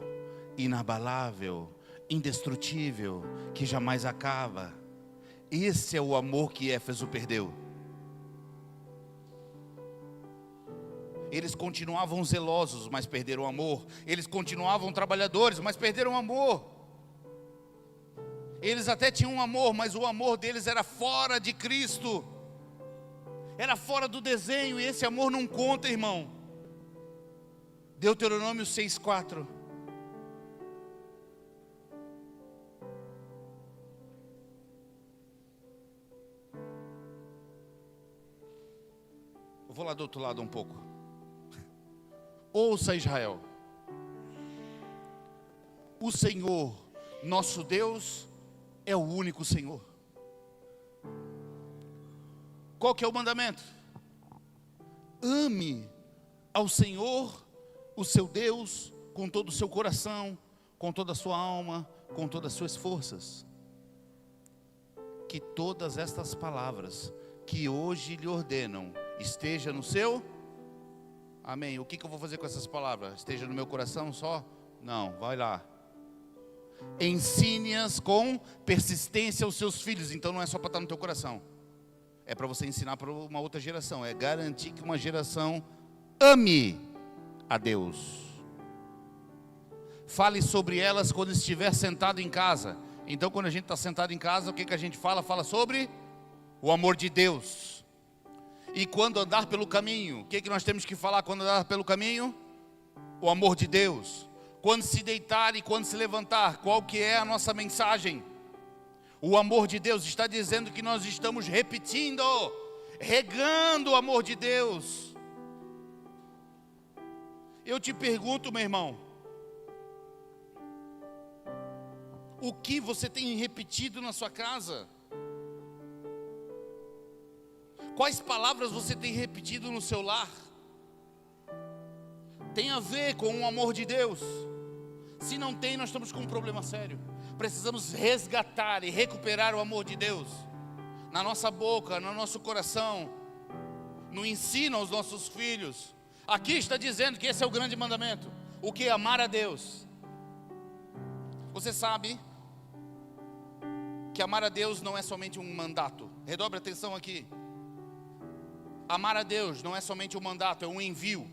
inabalável, indestrutível, que jamais acaba. Esse é o amor que Éfeso perdeu. Eles continuavam zelosos, mas perderam o amor. Eles continuavam trabalhadores, mas perderam o amor. Eles até tinham um amor, mas o amor deles era fora de Cristo. Era fora do desenho, e esse amor não conta, irmão. Deuteronômio 6:4. Eu vou lá do outro lado um pouco. Ouça, Israel. O Senhor, nosso Deus, é o único Senhor. Qual que é o mandamento? Ame ao Senhor, o seu Deus, com todo o seu coração, com toda a sua alma, com todas as suas forças. Que todas estas palavras que hoje lhe ordenam esteja no seu... Amém. O que eu vou fazer com essas palavras? Esteja no meu coração só? Não, vai lá. Ensine-as com persistência aos seus filhos. Então não é só para estar no teu coração. É para você ensinar para uma outra geração. É garantir que uma geração ame a Deus. Fale sobre elas quando estiver sentado em casa. Então quando a gente está sentado em casa, o que a gente fala? Fala sobre o amor de Deus. E quando andar pelo caminho, o que nós temos que falar quando andar pelo caminho? O amor de Deus. Quando se deitar e quando se levantar, qual que é a nossa mensagem? O amor de Deus. Está dizendo que nós estamos repetindo, regando o amor de Deus. Eu te pergunto, meu irmão, o que você tem repetido na sua casa? Quais palavras você tem repetido no seu lar? Tem a ver com o amor de Deus? Se não tem, nós estamos com um problema sério. Precisamos resgatar e recuperar o amor de Deus na nossa boca, no nosso coração, no ensino aos nossos filhos. Aqui está dizendo que esse é o grande mandamento. O que? Amar a Deus. Você sabe que amar a Deus não é somente um mandato. Redobre a atenção aqui. Amar a Deus não é somente um mandato, é um envio.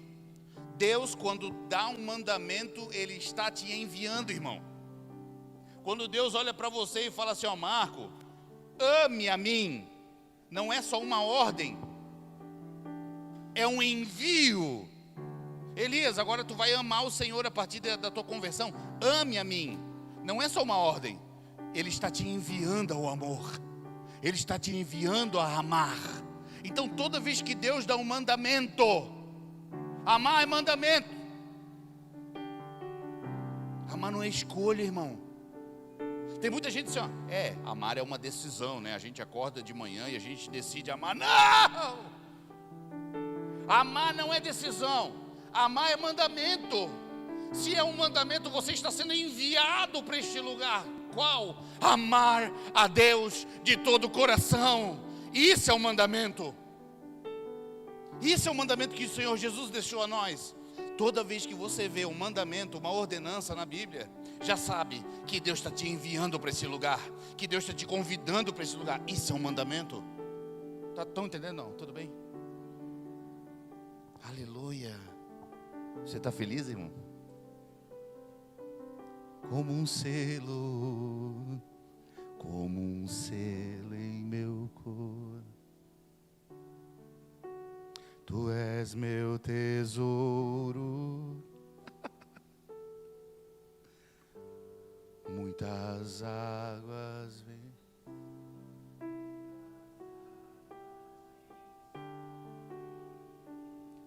Deus, quando dá um mandamento, Ele está te enviando, irmão. Quando Deus olha para você e fala assim, ó, Marco, ame a mim, não é só uma ordem, é um envio. Elias, agora tu vai amar o Senhor a partir da tua conversão. Ame a mim, não é só uma ordem, Ele está te enviando ao amor, Ele está te enviando a amar. Então toda vez que Deus dá um mandamento, amar é mandamento. Amar não é escolha, irmão. Tem muita gente assim, ó, amar é uma decisão, né? A gente acorda de manhã e a gente decide amar. Não! Amar não é decisão. Amar é mandamento. Se é um mandamento, você está sendo enviado para este lugar. Qual? Amar a Deus de todo o coração. Isso é um mandamento. Isso é um mandamento que o Senhor Jesus deixou a nós. Toda vez que você vê um mandamento, uma ordenança na Bíblia, já sabe que Deus está te enviando para esse lugar, que Deus está te convidando para esse lugar. Isso é um mandamento. Estão entendendo? Não? Tudo bem? Aleluia. Você está feliz, irmão? Como um selo em meu corpo. Tu és meu tesouro. Muitas águas vêm.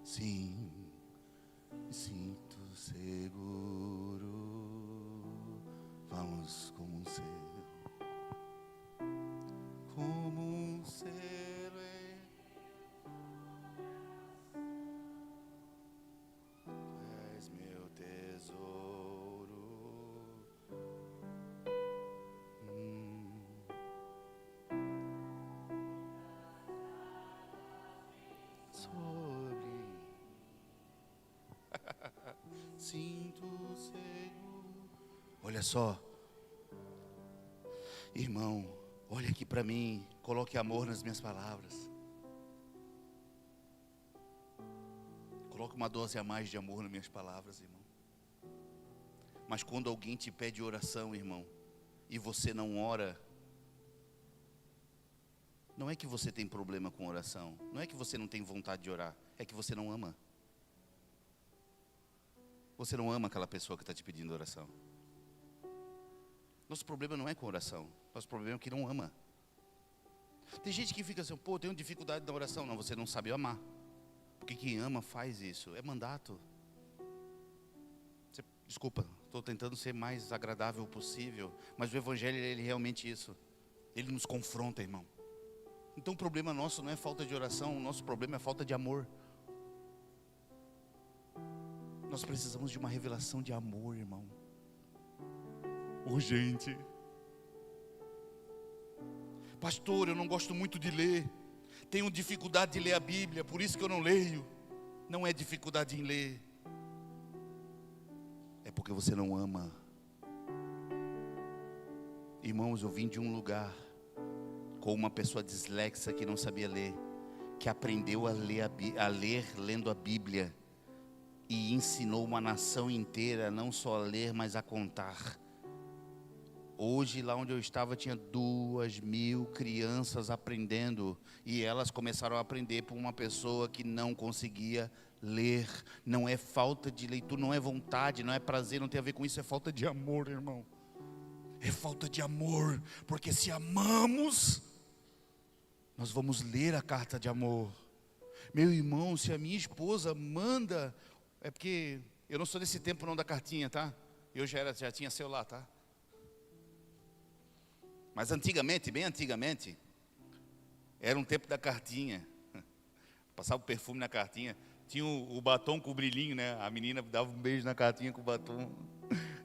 Sim, me sinto seguro. Vamos nós como um selo, como um selo Tu és meu tesouro. Sobre sinto seguro. Olha só, irmão, olha aqui para mim, coloque amor nas minhas palavras. Coloque uma dose a mais de amor nas minhas palavras, irmão. Mas quando alguém te pede oração, irmão, e você não ora, não é que você tem problema com oração, não é que você não tem vontade de orar, é que você não ama. Você não ama aquela pessoa que está te pedindo oração. Nosso problema não é com oração, nosso problema é que não ama. Tem gente que fica assim, pô, eu tenho dificuldade na oração. Não, você não sabe amar. Porque quem ama faz isso, é mandato. Desculpa, estou tentando ser mais agradável possível, mas o Evangelho, ele é realmente isso. Ele nos confronta, irmão. Então o problema nosso não é falta de oração, o nosso problema é falta de amor. Nós precisamos de uma revelação de amor, irmão. Urgente. Pastor, eu não gosto muito de ler. Tenho dificuldade de ler a Bíblia, por isso que eu não leio. Não é dificuldade em ler. É porque você não ama. Irmãos, eu vim de um lugar com uma pessoa dislexa que não sabia ler, que aprendeu a ler lendo a Bíblia, e ensinou uma nação inteira não só a ler, mas a contar. Hoje, lá onde eu estava, tinha 2.000 crianças aprendendo, e elas começaram a aprender por uma pessoa que não conseguia ler. Não é falta de leitura, não é vontade, não é prazer, não tem a ver com isso, é falta de amor, irmão. É falta de amor, porque se amamos, nós vamos ler a carta de amor. Meu irmão, se a minha esposa manda, é porque eu não sou desse tempo não da cartinha, tá? Eu já tinha celular, tá? Mas antigamente, bem antigamente, era um tempo da cartinha. Passava o perfume na cartinha. Tinha o batom com o brilhinho, né? A menina dava um beijo na cartinha com o batom.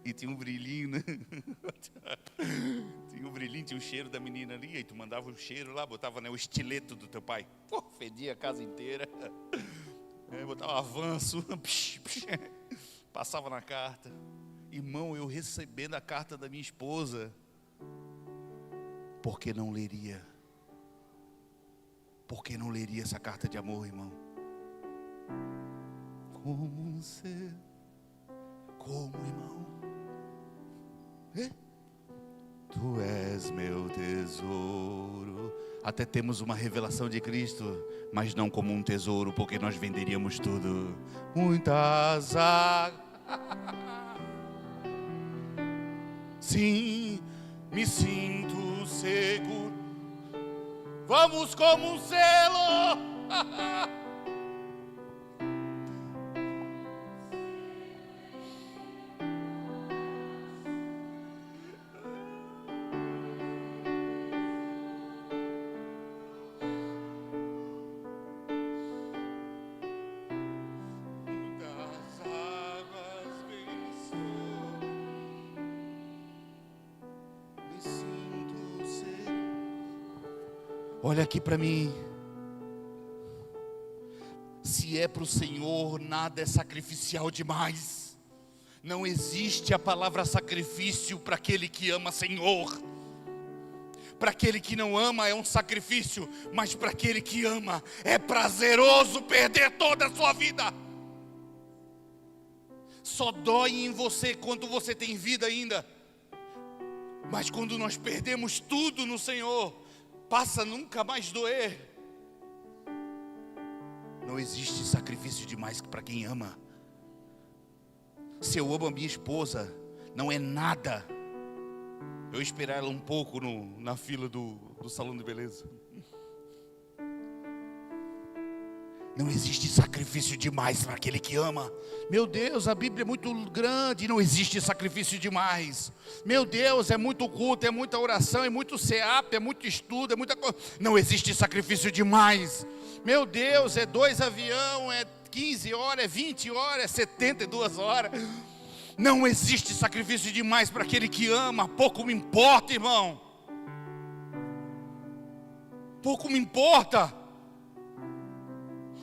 E tinha um brilhinho, né? Tinha um brilhinho, tinha o cheiro da menina ali. Aí tu mandava o cheiro lá, botava, né, o estileto do teu pai. Pô, fedia a casa inteira. Botava avanço. Passava na carta. Irmão, eu recebendo a carta da minha esposa, por que não leria? Por que não leria essa carta de amor, irmão? Como um ser, como irmão, Tu és meu tesouro. Até temos uma revelação de Cristo, mas não como um tesouro, porque nós venderíamos tudo. Muitas águas. Sim, me sinto seguro. Vamos como um selo. Das águas vençou. Me sinto seguro. Olha aqui para mim. Se é para o Senhor, nada é sacrificial demais. Não existe a palavra sacrifício para aquele que ama Senhor. Para aquele que não ama é um sacrifício, mas para aquele que ama é prazeroso perder toda a sua vida. Só dói em você quando você tem vida ainda. Mas quando nós perdemos tudo no Senhor, passa a nunca mais doer. Não existe sacrifício demais para quem ama. Se eu amo a minha esposa, não é nada eu esperar ela um pouco na fila do salão de beleza. Não existe sacrifício demais para aquele que ama. Meu Deus, a Bíblia é muito grande, não existe sacrifício demais. Meu Deus, é muito culto, é muita oração, é muito CEAP, é muito estudo, é muita coisa. Não existe sacrifício demais. Meu Deus, é 2 aviões, é 15 horas, é 20 horas, é 72 horas. Não existe sacrifício demais para aquele que ama. Pouco me importa, irmão. Pouco me importa.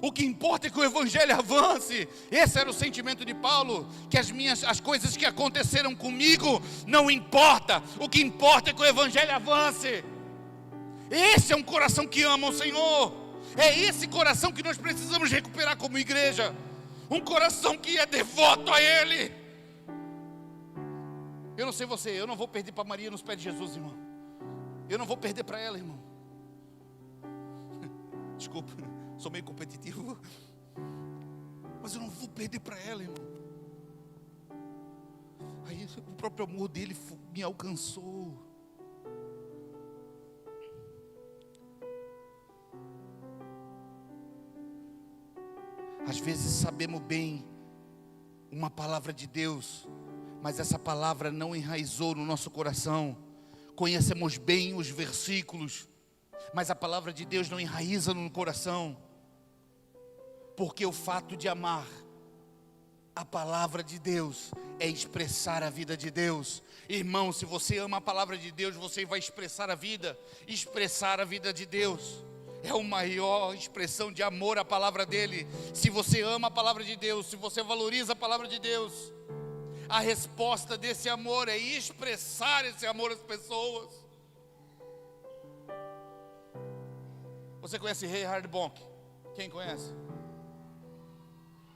O que importa é que o evangelho avance. Esse era o sentimento de Paulo, que as coisas que aconteceram comigo não importa. O que importa é que o evangelho avance. Esse é um coração que ama o Senhor. É esse coração que nós precisamos recuperar como igreja. Um coração que é devoto a Ele. Eu não sei você, eu não vou perder para Maria nos pés de Jesus, irmão. Eu não vou perder para ela, irmão. Desculpa, sou meio competitivo, mas eu não vou perder para ela, irmão. Aí o próprio amor dele me alcançou. Às vezes sabemos bem uma palavra de Deus, mas essa palavra não enraizou no nosso coração. Conhecemos bem os versículos, mas a palavra de Deus não enraiza no coração. Porque o fato de amar a palavra de Deus é expressar a vida de Deus. Irmão, se você ama a palavra de Deus, você vai expressar a vida de Deus. É a maior expressão de amor à palavra dele. Se você ama a palavra de Deus, se você valoriza a palavra de Deus, a resposta desse amor é expressar esse amor às pessoas. Você conhece Reinhard Bonk? Quem conhece?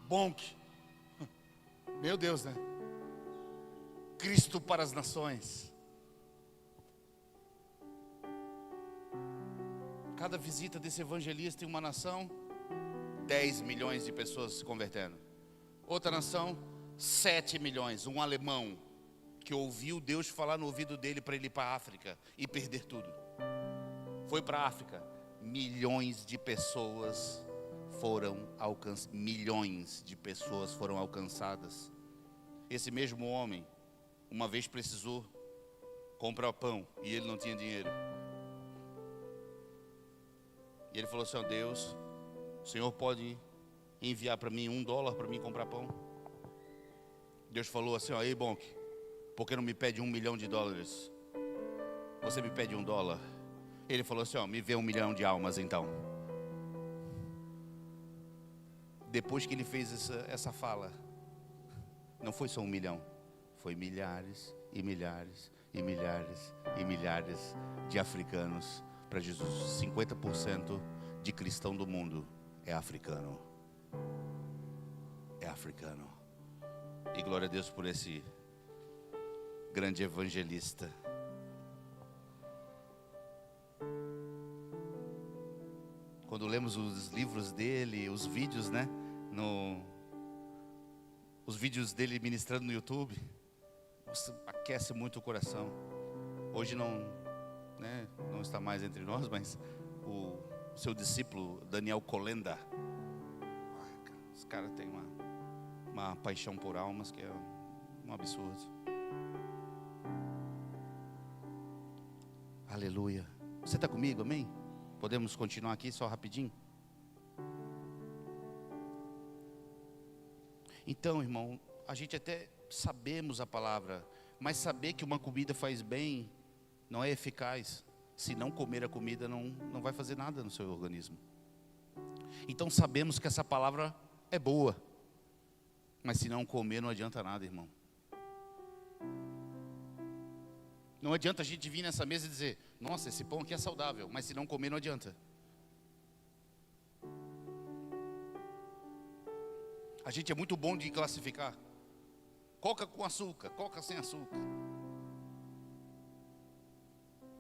Bonk. Meu Deus, né? Cristo para as nações. Cada visita desse evangelista em uma nação, 10 milhões de pessoas se convertendo. Outra nação, 7 milhões. Um alemão que ouviu Deus falar no ouvido dele para ele ir para a África e perder tudo. Foi para a África. Milhões de pessoas foram alcançadas. Milhões de pessoas foram alcançadas. Esse mesmo homem, uma vez precisou comprar pão e ele não tinha dinheiro. E ele falou assim: ó Deus, o Senhor pode enviar para mim $1 para mim comprar pão? Deus falou assim: ó, ei Bonk, por que não me pede $1 milhão? Você me pede $1. Ele falou assim: ó, me vê 1 milhão de almas então. Depois que ele fez essa fala, não foi só 1 milhão, foi milhares e milhares e milhares e milhares de africanos para Jesus. 50% de cristão do mundo é africano. É africano. E glória a Deus por esse grande evangelista. Quando lemos os livros dele, os vídeos, né? Os vídeos dele ministrando no YouTube, nossa, aquece muito o coração. Hoje não está mais entre nós, mas o seu discípulo Daniel Kolenda, esse cara tem uma paixão por almas que é um absurdo. Aleluia. Você está comigo, amém? Podemos continuar aqui só rapidinho? Então, irmão, a gente até sabemos a palavra, mas saber que uma comida faz bem não é eficaz. Se não comer a comida, não vai fazer nada no seu organismo. Então sabemos que essa palavra é boa, mas se não comer não adianta nada, irmão. Não adianta a gente vir nessa mesa e dizer: nossa, esse pão aqui é saudável, mas se não comer não adianta. A gente é muito bom de classificar: coca com açúcar, coca sem açúcar.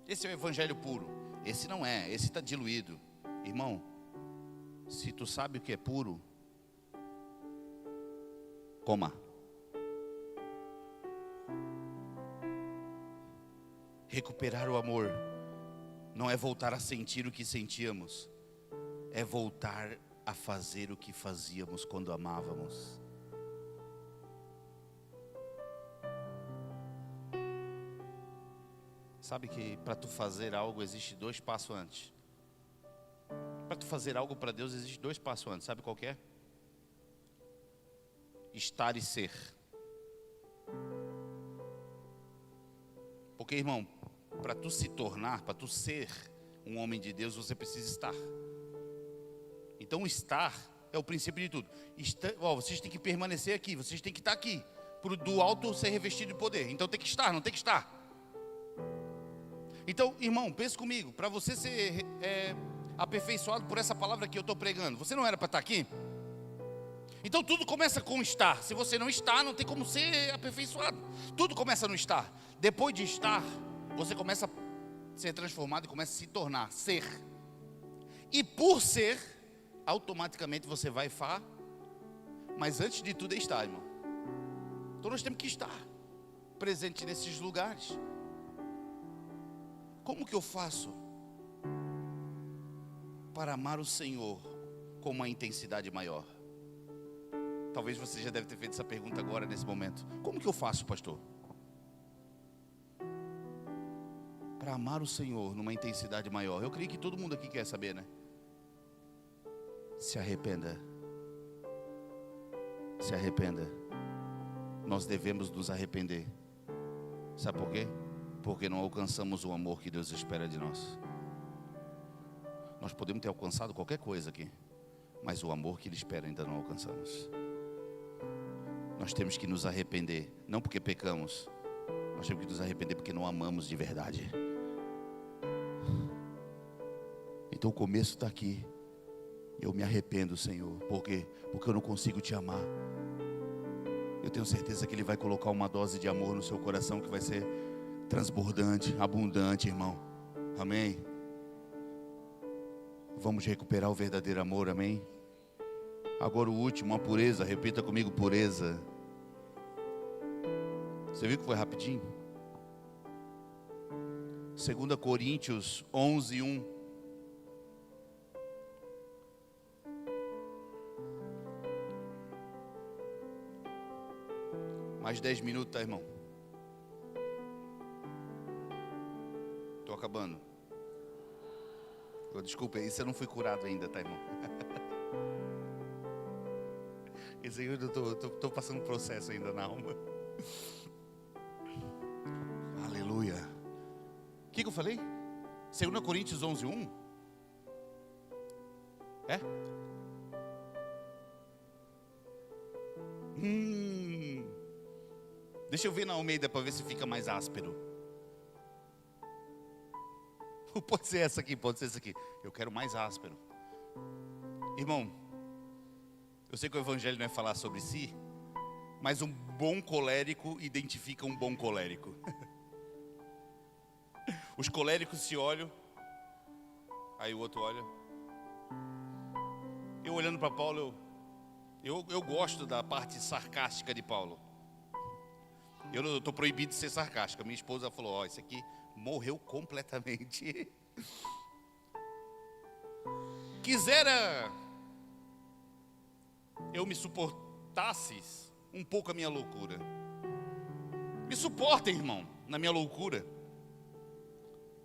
Esse é o evangelho puro. Esse não é, esse está diluído. Irmão, se tu sabe o que é puro, coma. Recuperar o amor não é voltar a sentir o que sentíamos, é voltar a fazer o que fazíamos quando amávamos. Sabe que para tu fazer algo existe 2 passos antes. Para tu fazer algo para Deus existe 2 passos antes. Sabe qual que é? Estar e ser. Porque, irmão, para tu se tornar, para tu ser um homem de Deus, você precisa estar. Então, estar é o princípio de tudo. Vocês têm que permanecer aqui, vocês têm que estar aqui, para do alto ser revestido de poder. Então, tem que estar, não tem que estar. Então, irmão, pense comigo, para você ser aperfeiçoado por essa palavra que eu estou pregando, você não era para estar aqui? Então tudo começa com estar. Se você não está, não tem como ser aperfeiçoado. Tudo começa no estar. Depois de estar, você começa a ser transformado e começa a se tornar, ser. E por ser, automaticamente você vai mas antes de tudo é estar, irmão. Então nós temos que estar presente nesses lugares. Como que eu faço para amar o Senhor com uma intensidade maior? Talvez você já deve ter feito essa pergunta agora, nesse momento. Como que eu faço, pastor? Para amar o Senhor numa intensidade maior. Eu creio que todo mundo aqui quer saber, né? Se arrependa. Se arrependa. Nós devemos nos arrepender. Sabe por quê? Porque não alcançamos o amor que Deus espera de nós. Nós podemos ter alcançado qualquer coisa aqui, mas o amor que Ele espera ainda não alcançamos. Nós temos que nos arrepender, não porque pecamos, nós temos que nos arrepender porque não amamos de verdade. Então o começo está aqui. Eu me arrependo, Senhor. Por quê? Porque eu não consigo te amar. Eu tenho certeza que Ele vai colocar uma dose de amor no seu coração que vai ser transbordante, abundante, irmão. Amém? Vamos recuperar o verdadeiro amor, amém? Agora o último, a pureza. Repita comigo, pureza. Você viu que foi rapidinho? 2 Coríntios 11, 1. Mais 10 minutos, tá, irmão? Estou acabando. Desculpa, isso eu não fui curado ainda, tá, irmão? Isso aí eu estou passando um processo ainda na alma. Aleluia. O que eu falei? 2 Coríntios 11, 1? É? Deixa eu ver na Almeida para ver se fica mais áspero. Pode ser essa aqui, pode ser essa aqui. Eu quero mais áspero. Irmão, eu sei que o evangelho não é falar sobre si, mas um bom colérico identifica um bom colérico. Os coléricos se olham, aí o outro olha. Eu olhando para Paulo, eu gosto da parte sarcástica de Paulo. Eu estou proibido de ser sarcástico. Minha esposa falou, ó, esse aqui morreu completamente. Quisera eu me suportasses um pouco a minha loucura. Me suportem, irmão, na minha loucura.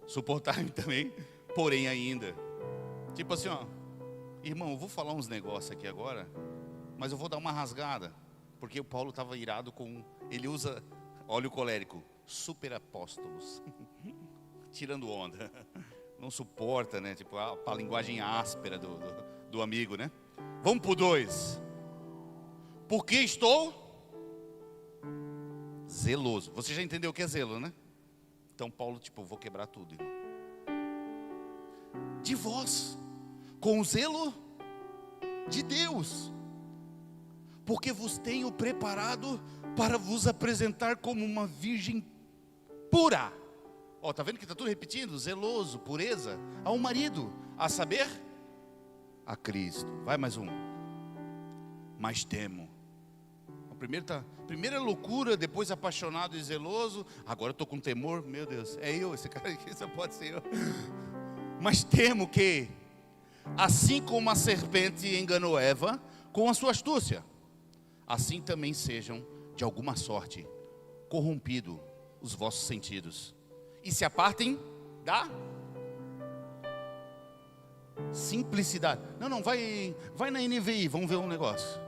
Suportar-me também, porém ainda. Tipo assim, ó, irmão, eu vou falar uns negócios aqui agora, mas eu vou dar uma rasgada. Porque o Paulo estava irado com... Ele usa, olha o colérico, super apóstolos. Tirando onda. Não suporta, né? Tipo, a linguagem áspera do amigo, né? Vamos pro 2. Porque estou zeloso. Você já entendeu o que é zelo, né? Então Paulo, tipo, vou quebrar tudo, irmão. De vós, com o zelo de Deus. Porque vos tenho preparado para vos apresentar como uma virgem pura. Ó, tá vendo que está tudo repetindo? Zeloso, pureza, a um marido, a saber, a Cristo. Vai mais um. Mas temo. Primeiro é loucura, depois apaixonado e zeloso. Agora eu estou com temor, meu Deus, é eu, esse cara aqui, só pode ser eu. Mas temo que, Assim como a serpente enganou Eva com a sua astúcia, assim também sejam, de alguma sorte, corrompidos os vossos sentidos, e se apartem da simplicidade. Não, vai na NVI, vamos ver um negócio.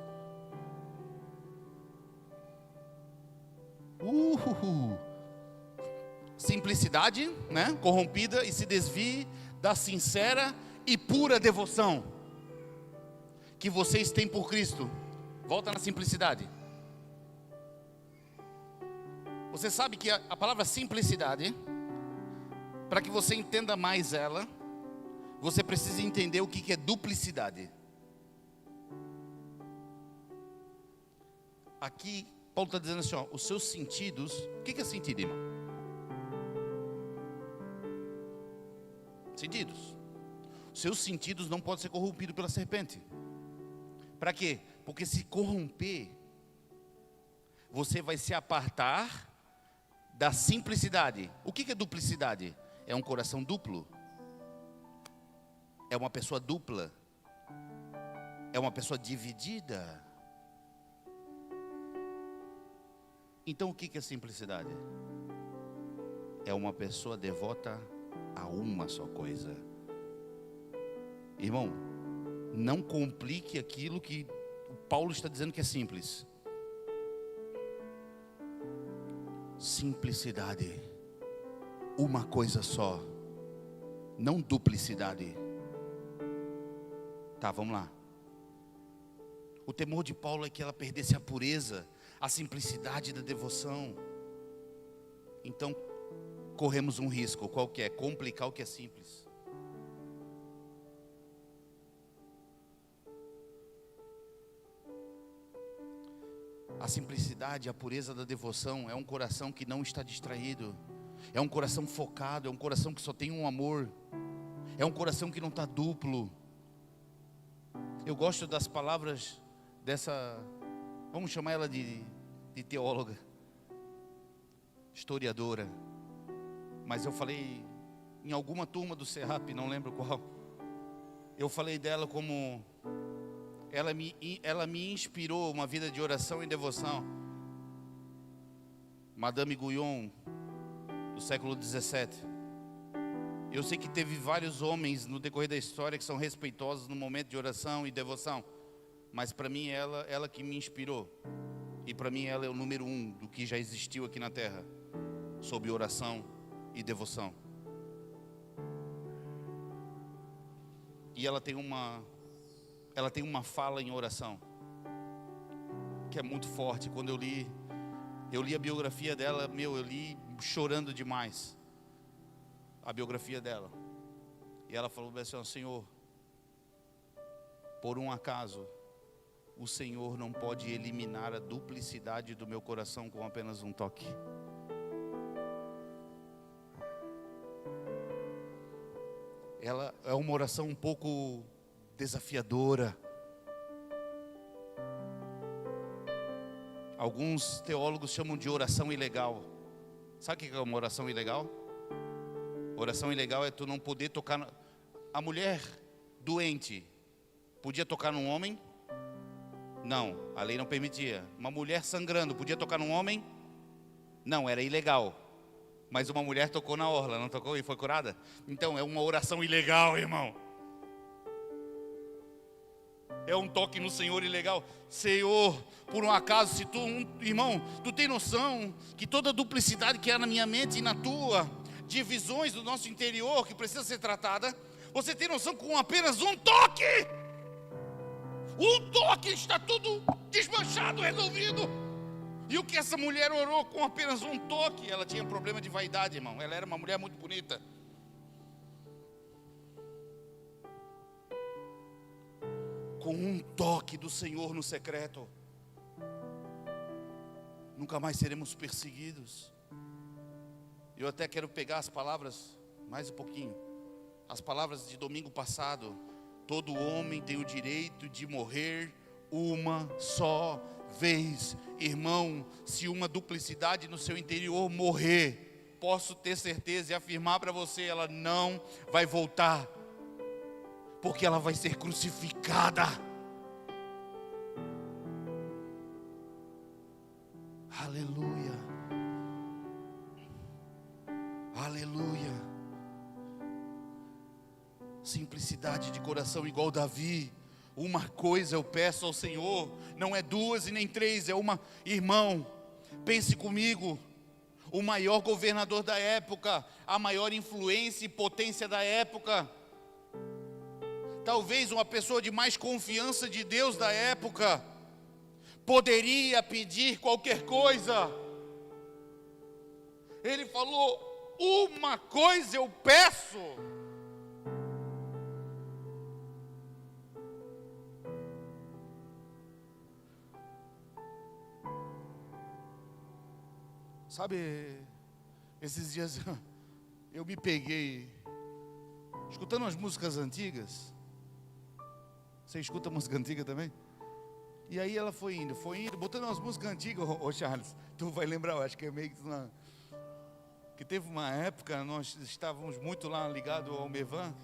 Simplicidade, né? Corrompida, e se desvie da sincera e pura devoção que vocês têm por Cristo. Volta na simplicidade. Você sabe que a palavra simplicidade, para que você entenda mais ela, você precisa entender o que é duplicidade. Aqui Paulo está dizendo assim, ó, os seus sentidos. O que é sentido, irmão? Sentidos. Os seus sentidos não podem ser corrompidos pela serpente. Para quê? Porque se corromper, você vai se apartar da simplicidade. O que é duplicidade? É um coração duplo. É uma pessoa dupla. É uma pessoa dividida. Então o que é simplicidade? É uma pessoa devota a uma só coisa. Irmão, não complique aquilo que o Paulo está dizendo que é simples. Simplicidade, uma coisa só, não duplicidade. Tá, vamos lá. O temor de Paulo é que ela perdesse a pureza, a simplicidade da devoção. Então, corremos um risco. Qual que é? Complicar o que é simples. A simplicidade, a pureza da devoção é um coração que não está distraído. É um coração focado, é um coração que só tem um amor. É um coração que não está duplo. Eu gosto das palavras dessa, vamos chamar ela de teóloga, historiadora. Mas eu falei em alguma turma do CEAP, não lembro qual. Eu falei dela como ela me inspirou uma vida de oração e devoção. Madame Guyon, do século 17. Eu sei que teve vários homens no decorrer da história que são respeitosos no momento de oração e devoção, mas para mim ela que me inspirou. E para mim ela é o número 1 do que já existiu aqui na terra sobre oração e devoção. E ela tem uma fala em oração que é muito forte. Quando eu li a biografia dela, eu li chorando demais a biografia dela. E ela falou assim: Senhor, por um acaso o Senhor não pode eliminar a duplicidade do meu coração com apenas um toque. Ela é uma oração um pouco desafiadora. Alguns teólogos chamam de oração ilegal. Sabe o que é uma oração ilegal? Oração ilegal é tu não poder tocar. A mulher doente podia tocar num homem? Não, a lei não permitia. Uma mulher sangrando podia tocar num homem? Não, era ilegal. Mas uma mulher tocou na orla, não tocou e foi curada? Então é uma oração ilegal, irmão. É um toque no Senhor ilegal. Senhor, por um acaso, se tu, irmão, tu tem noção que toda a duplicidade que há na minha mente e na tua, divisões do nosso interior que precisa ser tratada, você tem noção que com apenas um toque está tudo desmanchado, resolvido. E o que essa mulher orou com apenas um toque? Ela tinha problema de vaidade, irmão. Ela era uma mulher muito bonita. Com um toque do Senhor no secreto, nunca mais seremos perseguidos. Eu até quero pegar as palavras, mais um pouquinho, as palavras de domingo passado. Todo homem tem o direito de morrer uma só vez. Irmão, se uma duplicidade no seu interior morrer, posso ter certeza e afirmar para você, ela não vai voltar. porque ela vai ser crucificada. Aleluia, aleluia. Simplicidade de coração igual Davi. Uma coisa eu peço ao Senhor, não é duas e nem três, é uma. Irmão, pense comigo, o maior governador da época, a maior influência e potência da época, talvez uma pessoa de mais confiança de Deus da época, poderia pedir qualquer coisa. Ele falou: uma coisa eu peço. Sabe, esses dias eu me peguei escutando as músicas antigas. Você escuta música antiga também? E aí ela foi indo, botando umas músicas antigas. Ô Charles, tu vai lembrar, eu acho que é meio que teve uma época, nós estávamos muito lá ligados ao Mevan.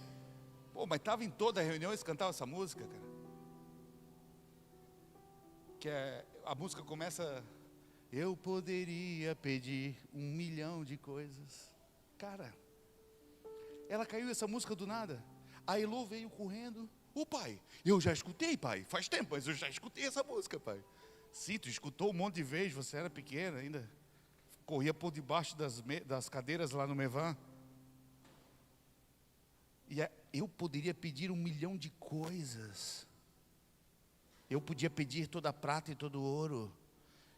Pô, mas estava em toda a reunião, eles cantavam essa música, cara. A música começa: eu poderia pedir 1 milhão de coisas. Cara, ela caiu essa música do nada. A Elô veio correndo. Ô pai, eu já escutei, pai. Faz tempo, mas eu já escutei essa música, pai. Sim, tu escutou um monte de vezes, você era pequena ainda. Corria por debaixo das cadeiras lá no Mevan. E eu poderia pedir 1 milhão de coisas. Eu podia pedir toda a prata e todo o ouro.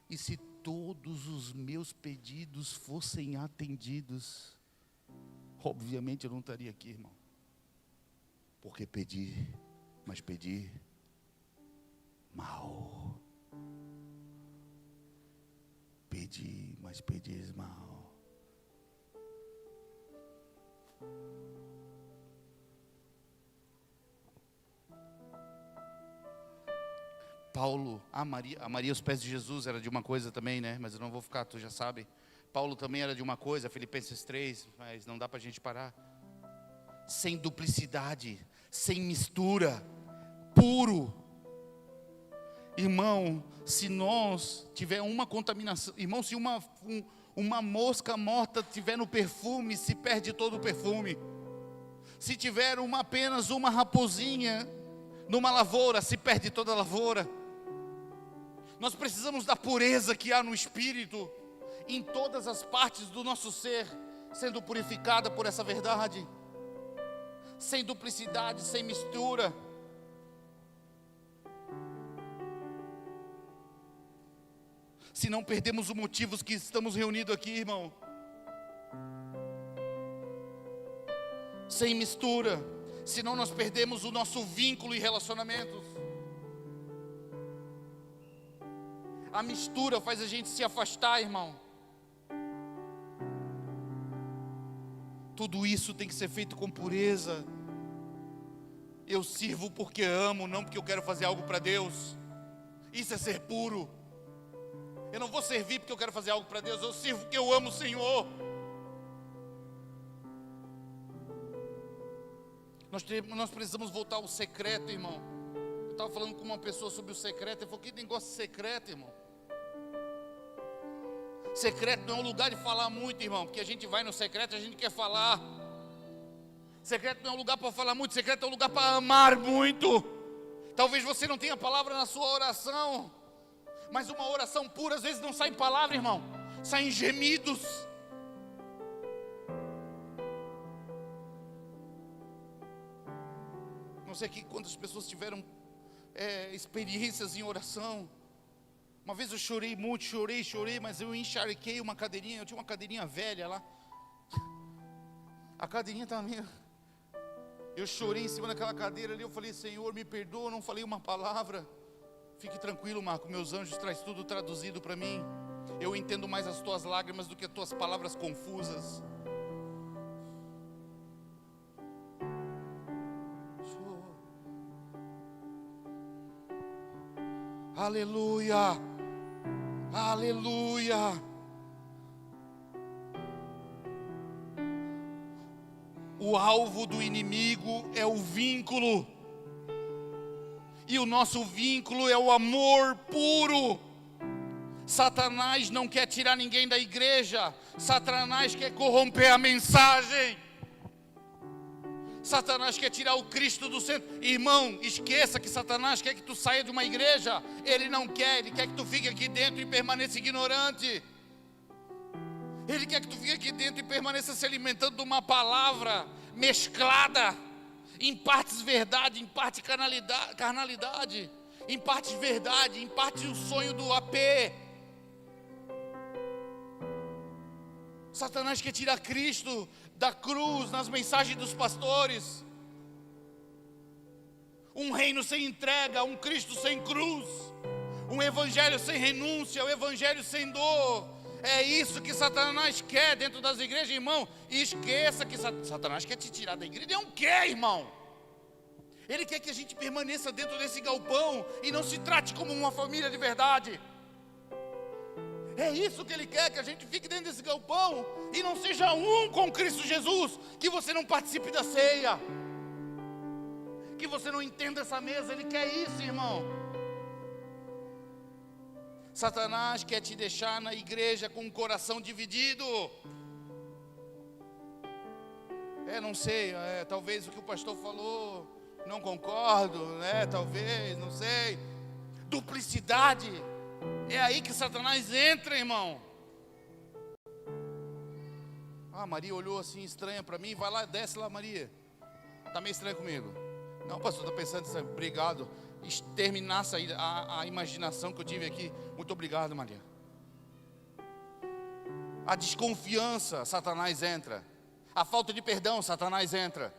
E se todos os meus pedidos fossem atendidos, obviamente eu não estaria aqui, irmão. Porque pedir, mas pedir mal. Pedir, mas pedir mal. Paulo, a Maria aos pés de Jesus era de uma coisa também, né? Mas eu não vou ficar, tu já sabe. Paulo também era de uma coisa, Filipenses 3, mas não dá para a gente parar. Sem duplicidade, sem mistura, puro. Irmão, se nós tiver uma contaminação, irmão, se uma mosca morta tiver no perfume, se perde todo o perfume. Se tiver apenas uma raposinha numa lavoura, se perde toda a lavoura. Nós precisamos da pureza que há no Espírito, em todas as partes do nosso ser, sendo purificada por essa verdade, sem duplicidade, sem mistura. Se não perdemos os motivos que estamos reunidos aqui, irmão, sem mistura, senão nós perdemos o nosso vínculo e relacionamentos. A mistura faz a gente se afastar, irmão. Tudo isso tem que ser feito com pureza. Eu sirvo porque amo, não porque eu quero fazer algo para Deus. Isso é ser puro. Eu não vou servir porque eu quero fazer algo para Deus. Eu sirvo porque eu amo o Senhor. Nós precisamos voltar ao secreto, irmão. Eu estava falando com uma pessoa sobre o secreto. Ele falou: que negócio secreto, irmão? Secreto não é um lugar de falar muito, irmão. Porque a gente vai no secreto e a gente quer falar. Secreto não é um lugar para falar muito. Secreto é um lugar para amar muito. Talvez você não tenha palavra na sua oração, mas uma oração pura às vezes não sai em palavra, irmão. Sai em gemidos. Não sei aqui quantas pessoas tiveram experiências em oração. Uma vez eu chorei muito, chorei, mas eu encharquei uma cadeirinha. Eu tinha uma cadeirinha velha lá. A cadeirinha estava meio... Eu chorei em cima daquela cadeira ali. Eu falei: Senhor, me perdoa, não falei uma palavra. Fique tranquilo, Marco, meus anjos traz tudo traduzido para mim. Eu entendo mais as tuas lágrimas do que as tuas palavras confusas. Aleluia, aleluia. O alvo do inimigo é o vínculo. E o nosso vínculo é o amor puro. Satanás não quer tirar ninguém da igreja. Satanás quer corromper a mensagem. Satanás quer tirar o Cristo do centro. Irmão, esqueça que Satanás quer que tu saia de uma igreja. Ele não quer, ele quer que tu fique aqui dentro e permaneça ignorante. Ele quer que tu fique aqui dentro e permaneça se alimentando de uma palavra mesclada, em partes verdade, em parte carnalidade, em partes verdade, em parte o sonho do AP. Satanás quer tirar Cristo da cruz nas mensagens dos pastores. Um reino sem entrega, um Cristo sem cruz, um evangelho sem renúncia, um evangelho sem dor. É isso que Satanás quer dentro das igrejas, irmão. E esqueça que Satanás quer te tirar da igreja. Ele não quer, irmão. Ele quer que a gente permaneça dentro desse galpão e não se trate como uma família de verdade. É isso que ele quer, que a gente fique dentro desse galpão e não seja um com Cristo Jesus, que você não participe da ceia, que você não entenda essa mesa. Ele quer isso, irmão. Satanás quer te deixar na igreja com o coração dividido. Não sei, talvez o que o pastor falou, não concordo, talvez, não sei. Duplicidade. É aí que Satanás entra, irmão. Maria olhou assim estranha para mim. Vai lá, desce lá, Maria. Está meio estranha comigo. Não, pastor, estou pensando nisso. Obrigado. Exterminasse a imaginação que eu tive aqui. Muito obrigado, Maria. A desconfiança, Satanás entra. A falta de perdão, Satanás entra.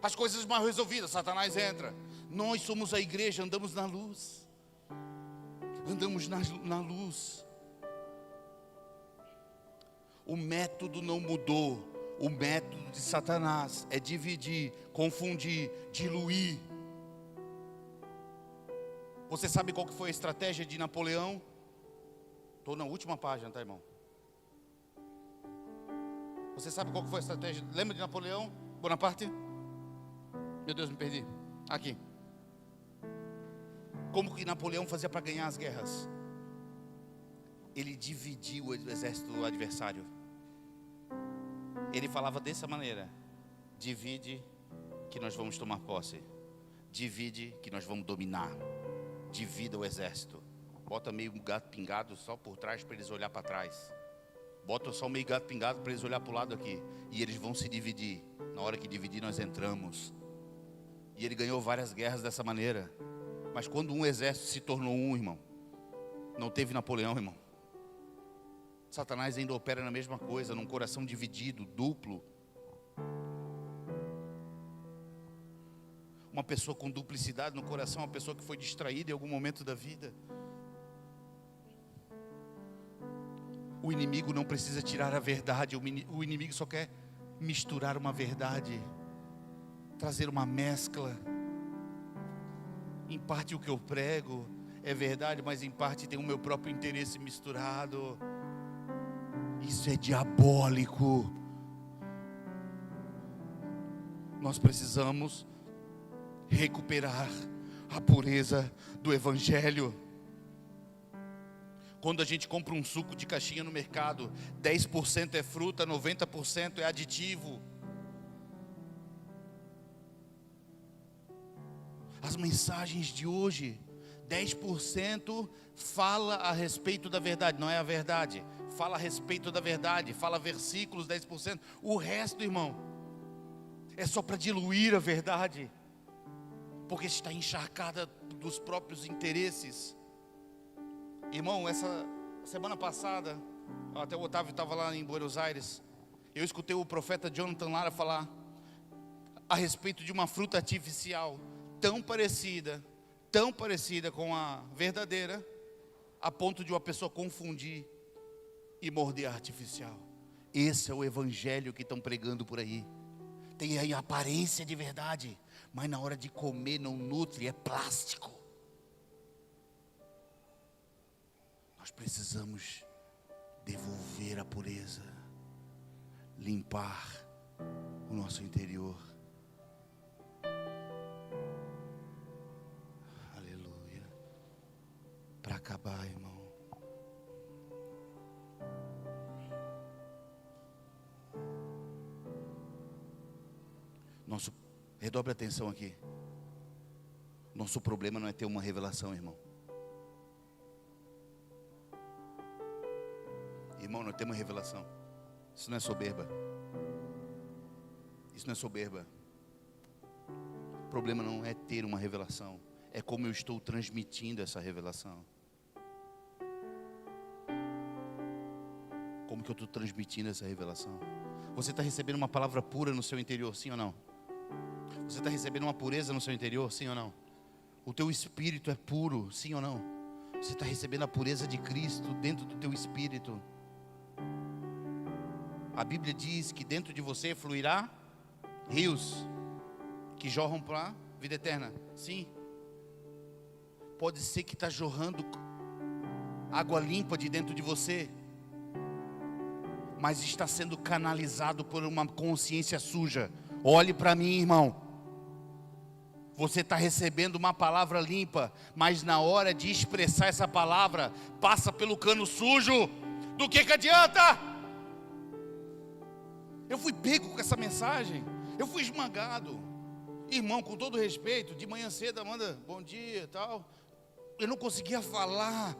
As coisas mal resolvidas, Satanás entra. Nós somos a igreja, andamos na luz. Andamos na luz. O método não mudou. O método de Satanás é dividir, confundir, diluir. Você sabe qual que foi a estratégia de Napoleão? Estou na última página, tá, irmão? Você sabe qual que foi a estratégia? Lembra de Napoleão Bonaparte? Meu Deus, me perdi. Aqui. Como que Napoleão fazia para ganhar as guerras? Ele dividia o exército do adversário. Ele falava dessa maneira: divide que nós vamos tomar posse. Divide que nós vamos dominar. Divida o exército. Bota meio gato pingado só por trás para eles olhar para trás. Bota só meio gato pingado para eles olhar para o lado aqui. E eles vão se dividir. Na hora que dividir, nós entramos. E ele ganhou várias guerras dessa maneira. Mas quando um exército se tornou um, irmão, não teve Napoleão, irmão. Satanás ainda opera na mesma coisa, num coração dividido, duplo. Uma pessoa com duplicidade no coração, uma pessoa que foi distraída em algum momento da vida. O inimigo não precisa tirar a verdade, o inimigo só quer misturar uma verdade, trazer uma mescla. Em parte o que eu prego é verdade, mas em parte tem o meu próprio interesse misturado. Isso é diabólico. Nós precisamos recuperar a pureza do evangelho. Quando a gente compra um suco de caixinha no mercado, 10% é fruta, 90% é aditivo. As mensagens de hoje, 10% fala a respeito da verdade, não é a verdade. Fala a respeito da verdade, fala versículos, 10%. O resto, irmão, é só para diluir a verdade, porque está encharcada dos próprios interesses. Irmão, essa semana passada, até o Otávio estava lá em Buenos Aires, eu escutei o profeta Jonathan Lara falar a respeito de uma fruta artificial tão parecida com a verdadeira, a ponto de uma pessoa confundir e morder a artificial. Esse é o evangelho que estão pregando por aí. Tem aí a aparência de verdade, mas na hora de comer não nutre, é plástico. Nós precisamos devolver a pureza, limpar o nosso interior. Aleluia. Para acabar, irmão. Redobre a atenção aqui. Nosso problema não é ter uma revelação, irmão. Irmão, nós temos revelação. Isso não é soberba. Isso não é soberba. O problema não é ter uma revelação. É como eu estou transmitindo essa revelação. Como que eu estou transmitindo essa revelação? Você está recebendo uma palavra pura no seu interior, sim ou não? Você está recebendo uma pureza no seu interior, sim ou não? O teu espírito é puro, sim ou não? Você está recebendo a pureza de Cristo dentro do teu espírito. A Bíblia diz que dentro de você fluirá rios que jorram para a vida eterna. Sim. Pode ser que está jorrando água limpa de dentro de você, mas está sendo canalizado por uma consciência suja. Olhe para mim, irmão. Você está recebendo uma palavra limpa, mas na hora de expressar essa palavra, passa pelo cano sujo. Do que adianta? Eu fui pego com essa mensagem. Eu fui esmagado. Irmão, com todo respeito, de manhã cedo, Amanda, bom dia e tal. Eu não conseguia falar,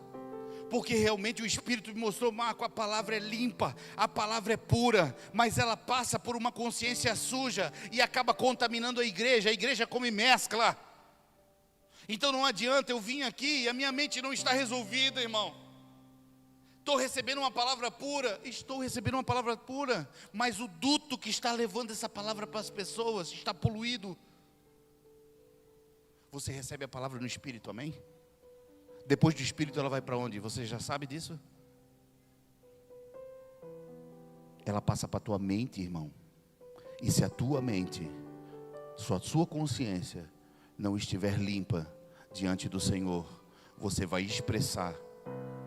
porque realmente o Espírito me mostrou: Marco, a palavra é limpa, a palavra é pura, mas ela passa por uma consciência suja e acaba contaminando a igreja come mescla. Então não adianta eu vir aqui e a minha mente não está resolvida, irmão. Estou recebendo uma palavra pura, mas o duto que está levando essa palavra para as pessoas está poluído. Você recebe a palavra no Espírito, amém? Depois do Espírito ela vai para onde? Você já sabe disso? Ela passa para a tua mente, irmão. E se a tua mente, sua consciência não estiver limpa diante do Senhor, você vai expressar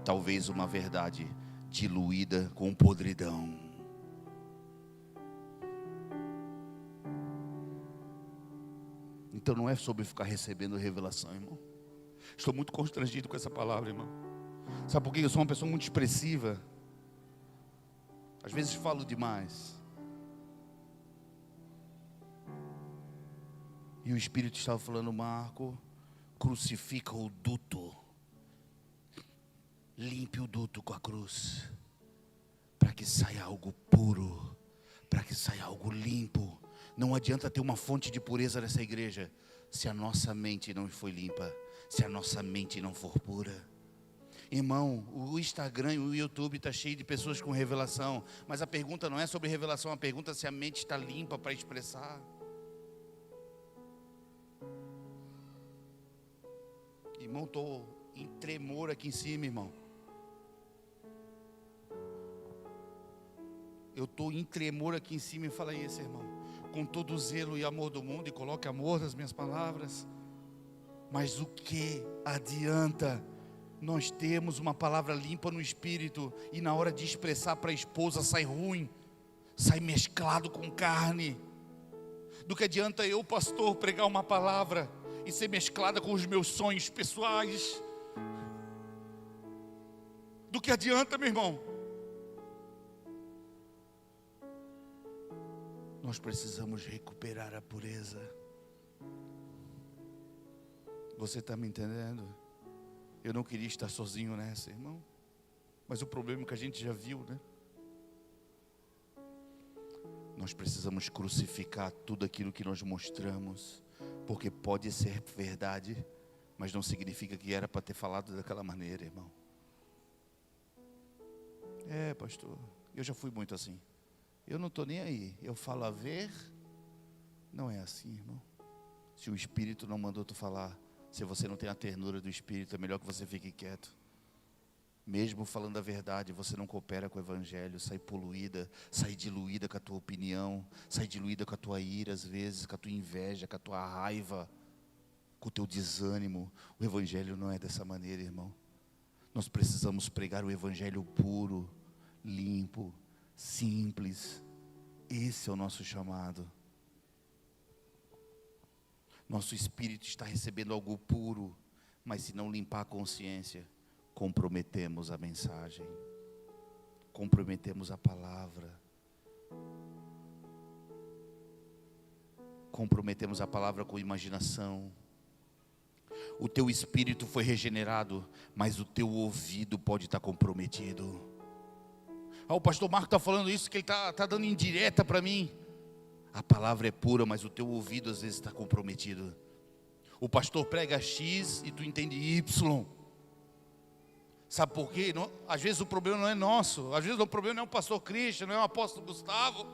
talvez uma verdade diluída com podridão. Então não é sobre ficar recebendo revelação, irmão. Estou muito constrangido com essa palavra, irmão. Sabe por quê? Eu sou uma pessoa muito expressiva. Às vezes falo demais. E o Espírito estava falando: Marco, crucifica o duto. Limpe o duto com a cruz, para que saia algo puro, para que saia algo limpo. Não adianta ter uma fonte de pureza nessa igreja, se a nossa mente não for limpa, se a nossa mente não for pura. Irmão, o Instagram e o YouTube está cheio de pessoas com revelação, mas a pergunta não é sobre revelação, a pergunta é se a mente está limpa para expressar. Irmão, estou em tremor aqui em cima, irmão. Eu estou em tremor aqui em cima e fala isso, irmão. Com todo o zelo e amor do mundo, e coloque amor nas minhas palavras. Mas o que adianta nós termos uma palavra limpa no espírito e na hora de expressar para a esposa sai ruim, sai mesclado com carne? Do que adianta eu, pastor, pregar uma palavra e ser mesclada com os meus sonhos pessoais? Do que adianta, meu irmão? Nós precisamos recuperar a pureza. Você está me entendendo? Eu não queria estar sozinho nessa, irmão. Mas o problema é que a gente já viu, né? Nós precisamos crucificar tudo aquilo que nós mostramos, porque pode ser verdade, mas não significa que era para ter falado daquela maneira, irmão. É, pastor, eu já fui muito assim. Eu não estou nem aí, eu falo a ver. Não é assim, irmão. Se o Espírito não mandou tu falar, se você não tem a ternura do Espírito, é melhor que você fique quieto. Mesmo falando a verdade, você não coopera com o Evangelho, sai poluída, sai diluída com a tua opinião, sai diluída com a tua ira às vezes, com a tua inveja, com a tua raiva, com o teu desânimo. O Evangelho não é dessa maneira, irmão. Nós precisamos pregar o Evangelho puro, limpo, simples. Esse é o nosso chamado. Nosso espírito está recebendo algo puro, mas se não limpar a consciência, comprometemos a mensagem, comprometemos a palavra, comprometemos a palavra com imaginação. O teu espírito foi regenerado, mas o teu ouvido pode estar comprometido. O pastor Marco está falando isso, que ele está dando indireta para mim. A palavra é pura, mas o teu ouvido às vezes está comprometido. O pastor prega X e tu entende Y. Sabe por quê? Não, às vezes o problema não é nosso. Às vezes o problema não é o pastor Christian, não é o apóstolo Gustavo.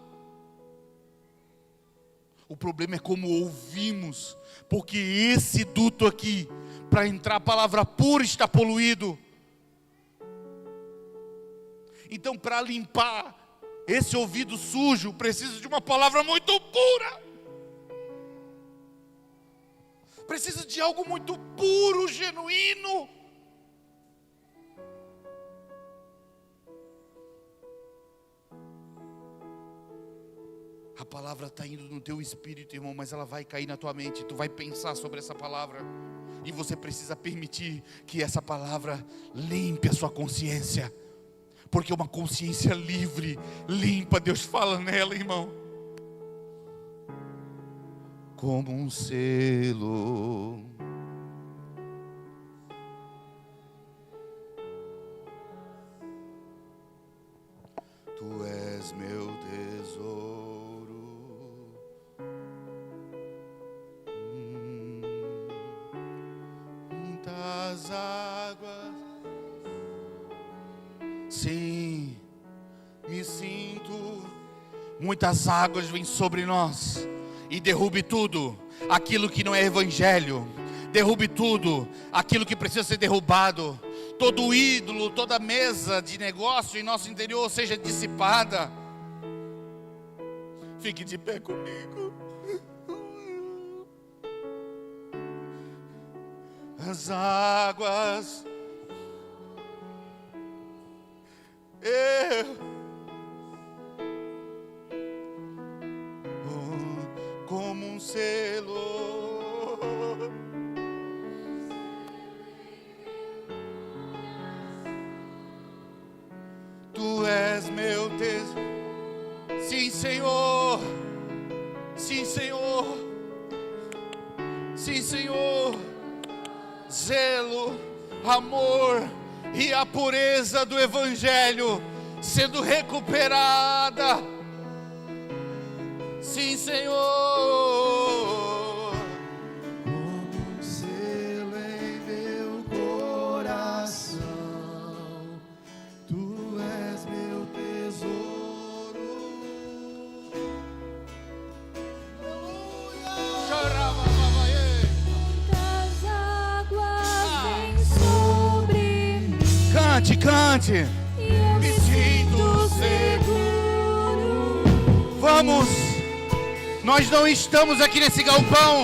O problema é como ouvimos. Porque esse duto aqui, para entrar a palavra pura, está poluído. Então, para limpar esse ouvido sujo, precisa de uma palavra muito pura. Precisa de algo muito puro, genuíno. A palavra está indo no teu espírito, irmão, mas ela vai cair na tua mente. Tu vai pensar sobre essa palavra. E você precisa permitir que essa palavra limpe a sua consciência. Porque uma consciência livre, limpa, Deus fala nela, irmão. Como um selo. Tu és meu tesouro. Muitas águas. Sim, me sinto. Muitas águas vêm sobre nós e derrube tudo aquilo que não é evangelho. Derrube tudo aquilo que precisa ser derrubado. Todo ídolo, toda mesa de negócio em nosso interior seja dissipada. Fique de pé comigo. As águas. Como um selo. Tu és meu tesouro. Sim, Senhor. Sim, Senhor. Sim, Senhor. Zelo, amor e a pureza do Evangelho sendo recuperada. Sim, Senhor. Como um selo em meu coração, Tu és meu tesouro. Muitas águas vêm sobre mim. Cante, cante. E eu Me sinto seguro. Vamos. Nós não estamos aqui nesse galpão.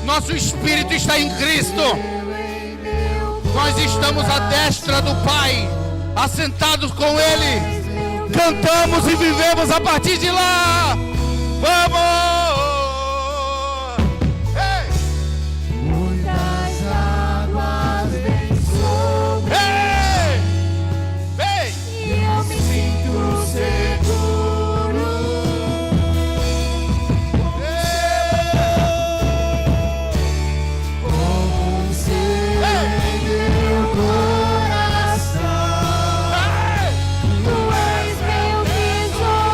Nosso espírito está em Cristo. Nós estamos à destra do Pai, assentados com Ele. Cantamos e vivemos a partir de lá. Vamos! Ei! Muitas águas vêm sobre Ei! Vem! mim. E eu me sinto seguro. Como um selo em meu coração, Tu és meu tesouro.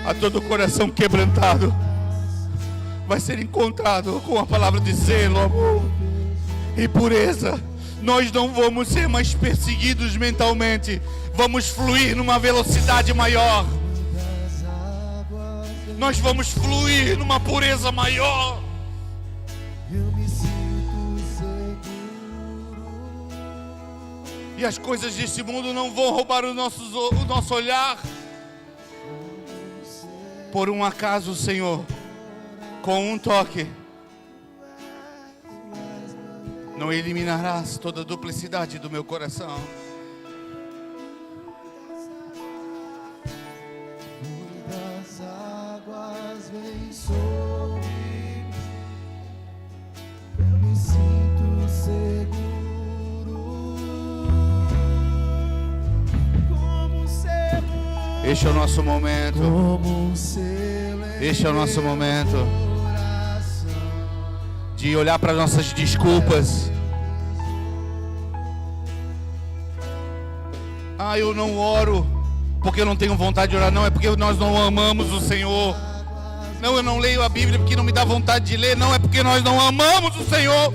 a todo coração quebrantado vai ser encontrado com a palavra de zelo, amor e pureza. Nós não vamos ser mais perseguidos mentalmente, vamos fluir numa velocidade maior. Nós vamos fluir numa pureza maior. Eu me sinto seguro. E as coisas desse mundo não vão roubar o nosso olhar. Por um acaso, Senhor, com um toque, não eliminarás toda a duplicidade do meu coração. Muitas águas vêm sobre mim. Eu me sinto seguro. Como um selo. Este é o nosso momento. Como um selo em Este é o nosso momento coração. de olhar para nossas desculpas. Eu não oro porque eu não tenho vontade de orar. Não, é porque nós não amamos o Senhor. Não, eu não leio a Bíblia porque não me dá vontade de ler. Não, é porque nós não amamos o Senhor.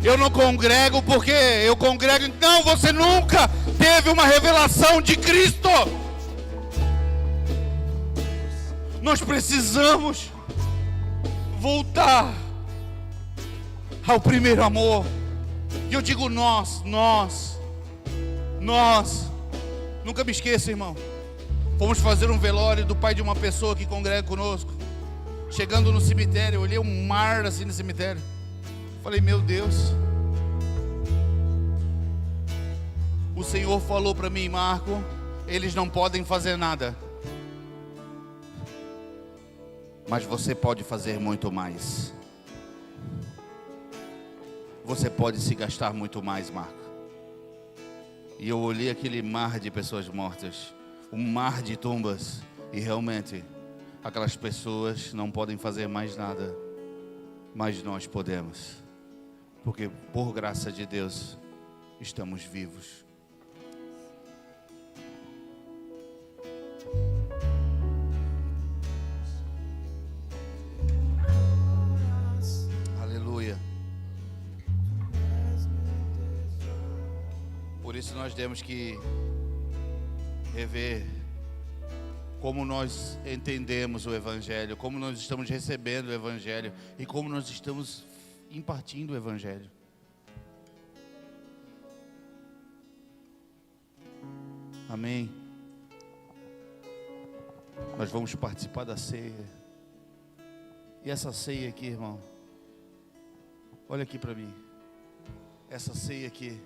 Eu não congrego porque eu congrego. Não, você nunca teve uma revelação de Cristo. Nós precisamos voltar ao primeiro amor. E eu digo nós. Nunca me esqueça, irmão. Fomos fazer um velório do pai de uma pessoa que congrega conosco. Chegando no cemitério, eu olhei um mar assim no cemitério. Falei, meu Deus. O Senhor falou para mim, Marco, eles não podem fazer nada. Mas você pode fazer muito mais. Você pode se gastar muito mais, Marco. E eu olhei aquele mar de pessoas mortas, um mar de tumbas, e realmente aquelas pessoas não podem fazer mais nada, mas nós podemos, porque por graça de Deus estamos vivos. Aleluia. Por isso nós temos que rever como nós entendemos o Evangelho, como nós estamos recebendo o Evangelho e como nós estamos impartindo o Evangelho. Amém. Nós vamos participar da ceia. E essa ceia aqui, irmão, olha aqui para mim. Essa ceia aqui,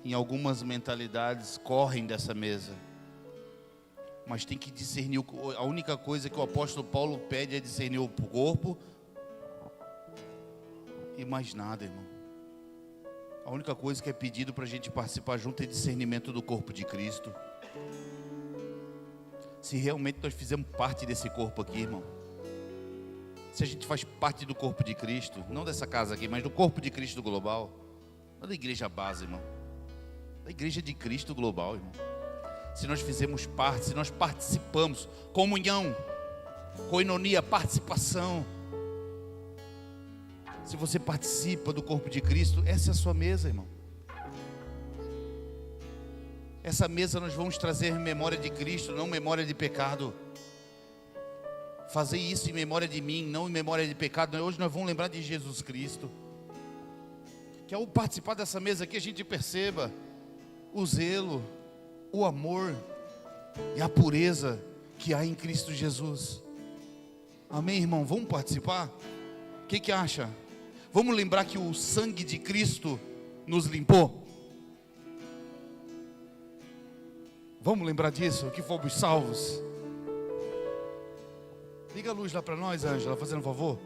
em algumas mentalidades correm dessa mesa, mas tem que discernir. A única coisa que o apóstolo Paulo pede é discernir o corpo e mais nada, irmão. A única coisa que é pedido para a gente participar junto é discernimento do corpo de Cristo. Se realmente nós fizemos parte desse corpo aqui, irmão, se a gente faz parte do corpo de Cristo, não dessa casa aqui, mas do corpo de Cristo global, não da igreja base, irmão, da igreja de Cristo global, irmão. Se nós fizemos parte, se nós participamos, comunhão, koinonia, participação. Se você participa do corpo de Cristo, essa é a sua mesa, irmão. Essa mesa nós vamos trazer memória de Cristo, não memória de pecado. Fazer isso em memória de mim, não em memória de pecado. Hoje nós vamos lembrar de Jesus Cristo. Que ao participar dessa mesa aqui a gente perceba o zelo, o amor e a pureza que há em Cristo Jesus. Amém, irmão? Vamos participar? O que acha? Vamos lembrar que o sangue de Cristo nos limpou? Vamos lembrar disso, que fomos salvos. Liga a luz lá para nós, Ângela, fazendo um favor.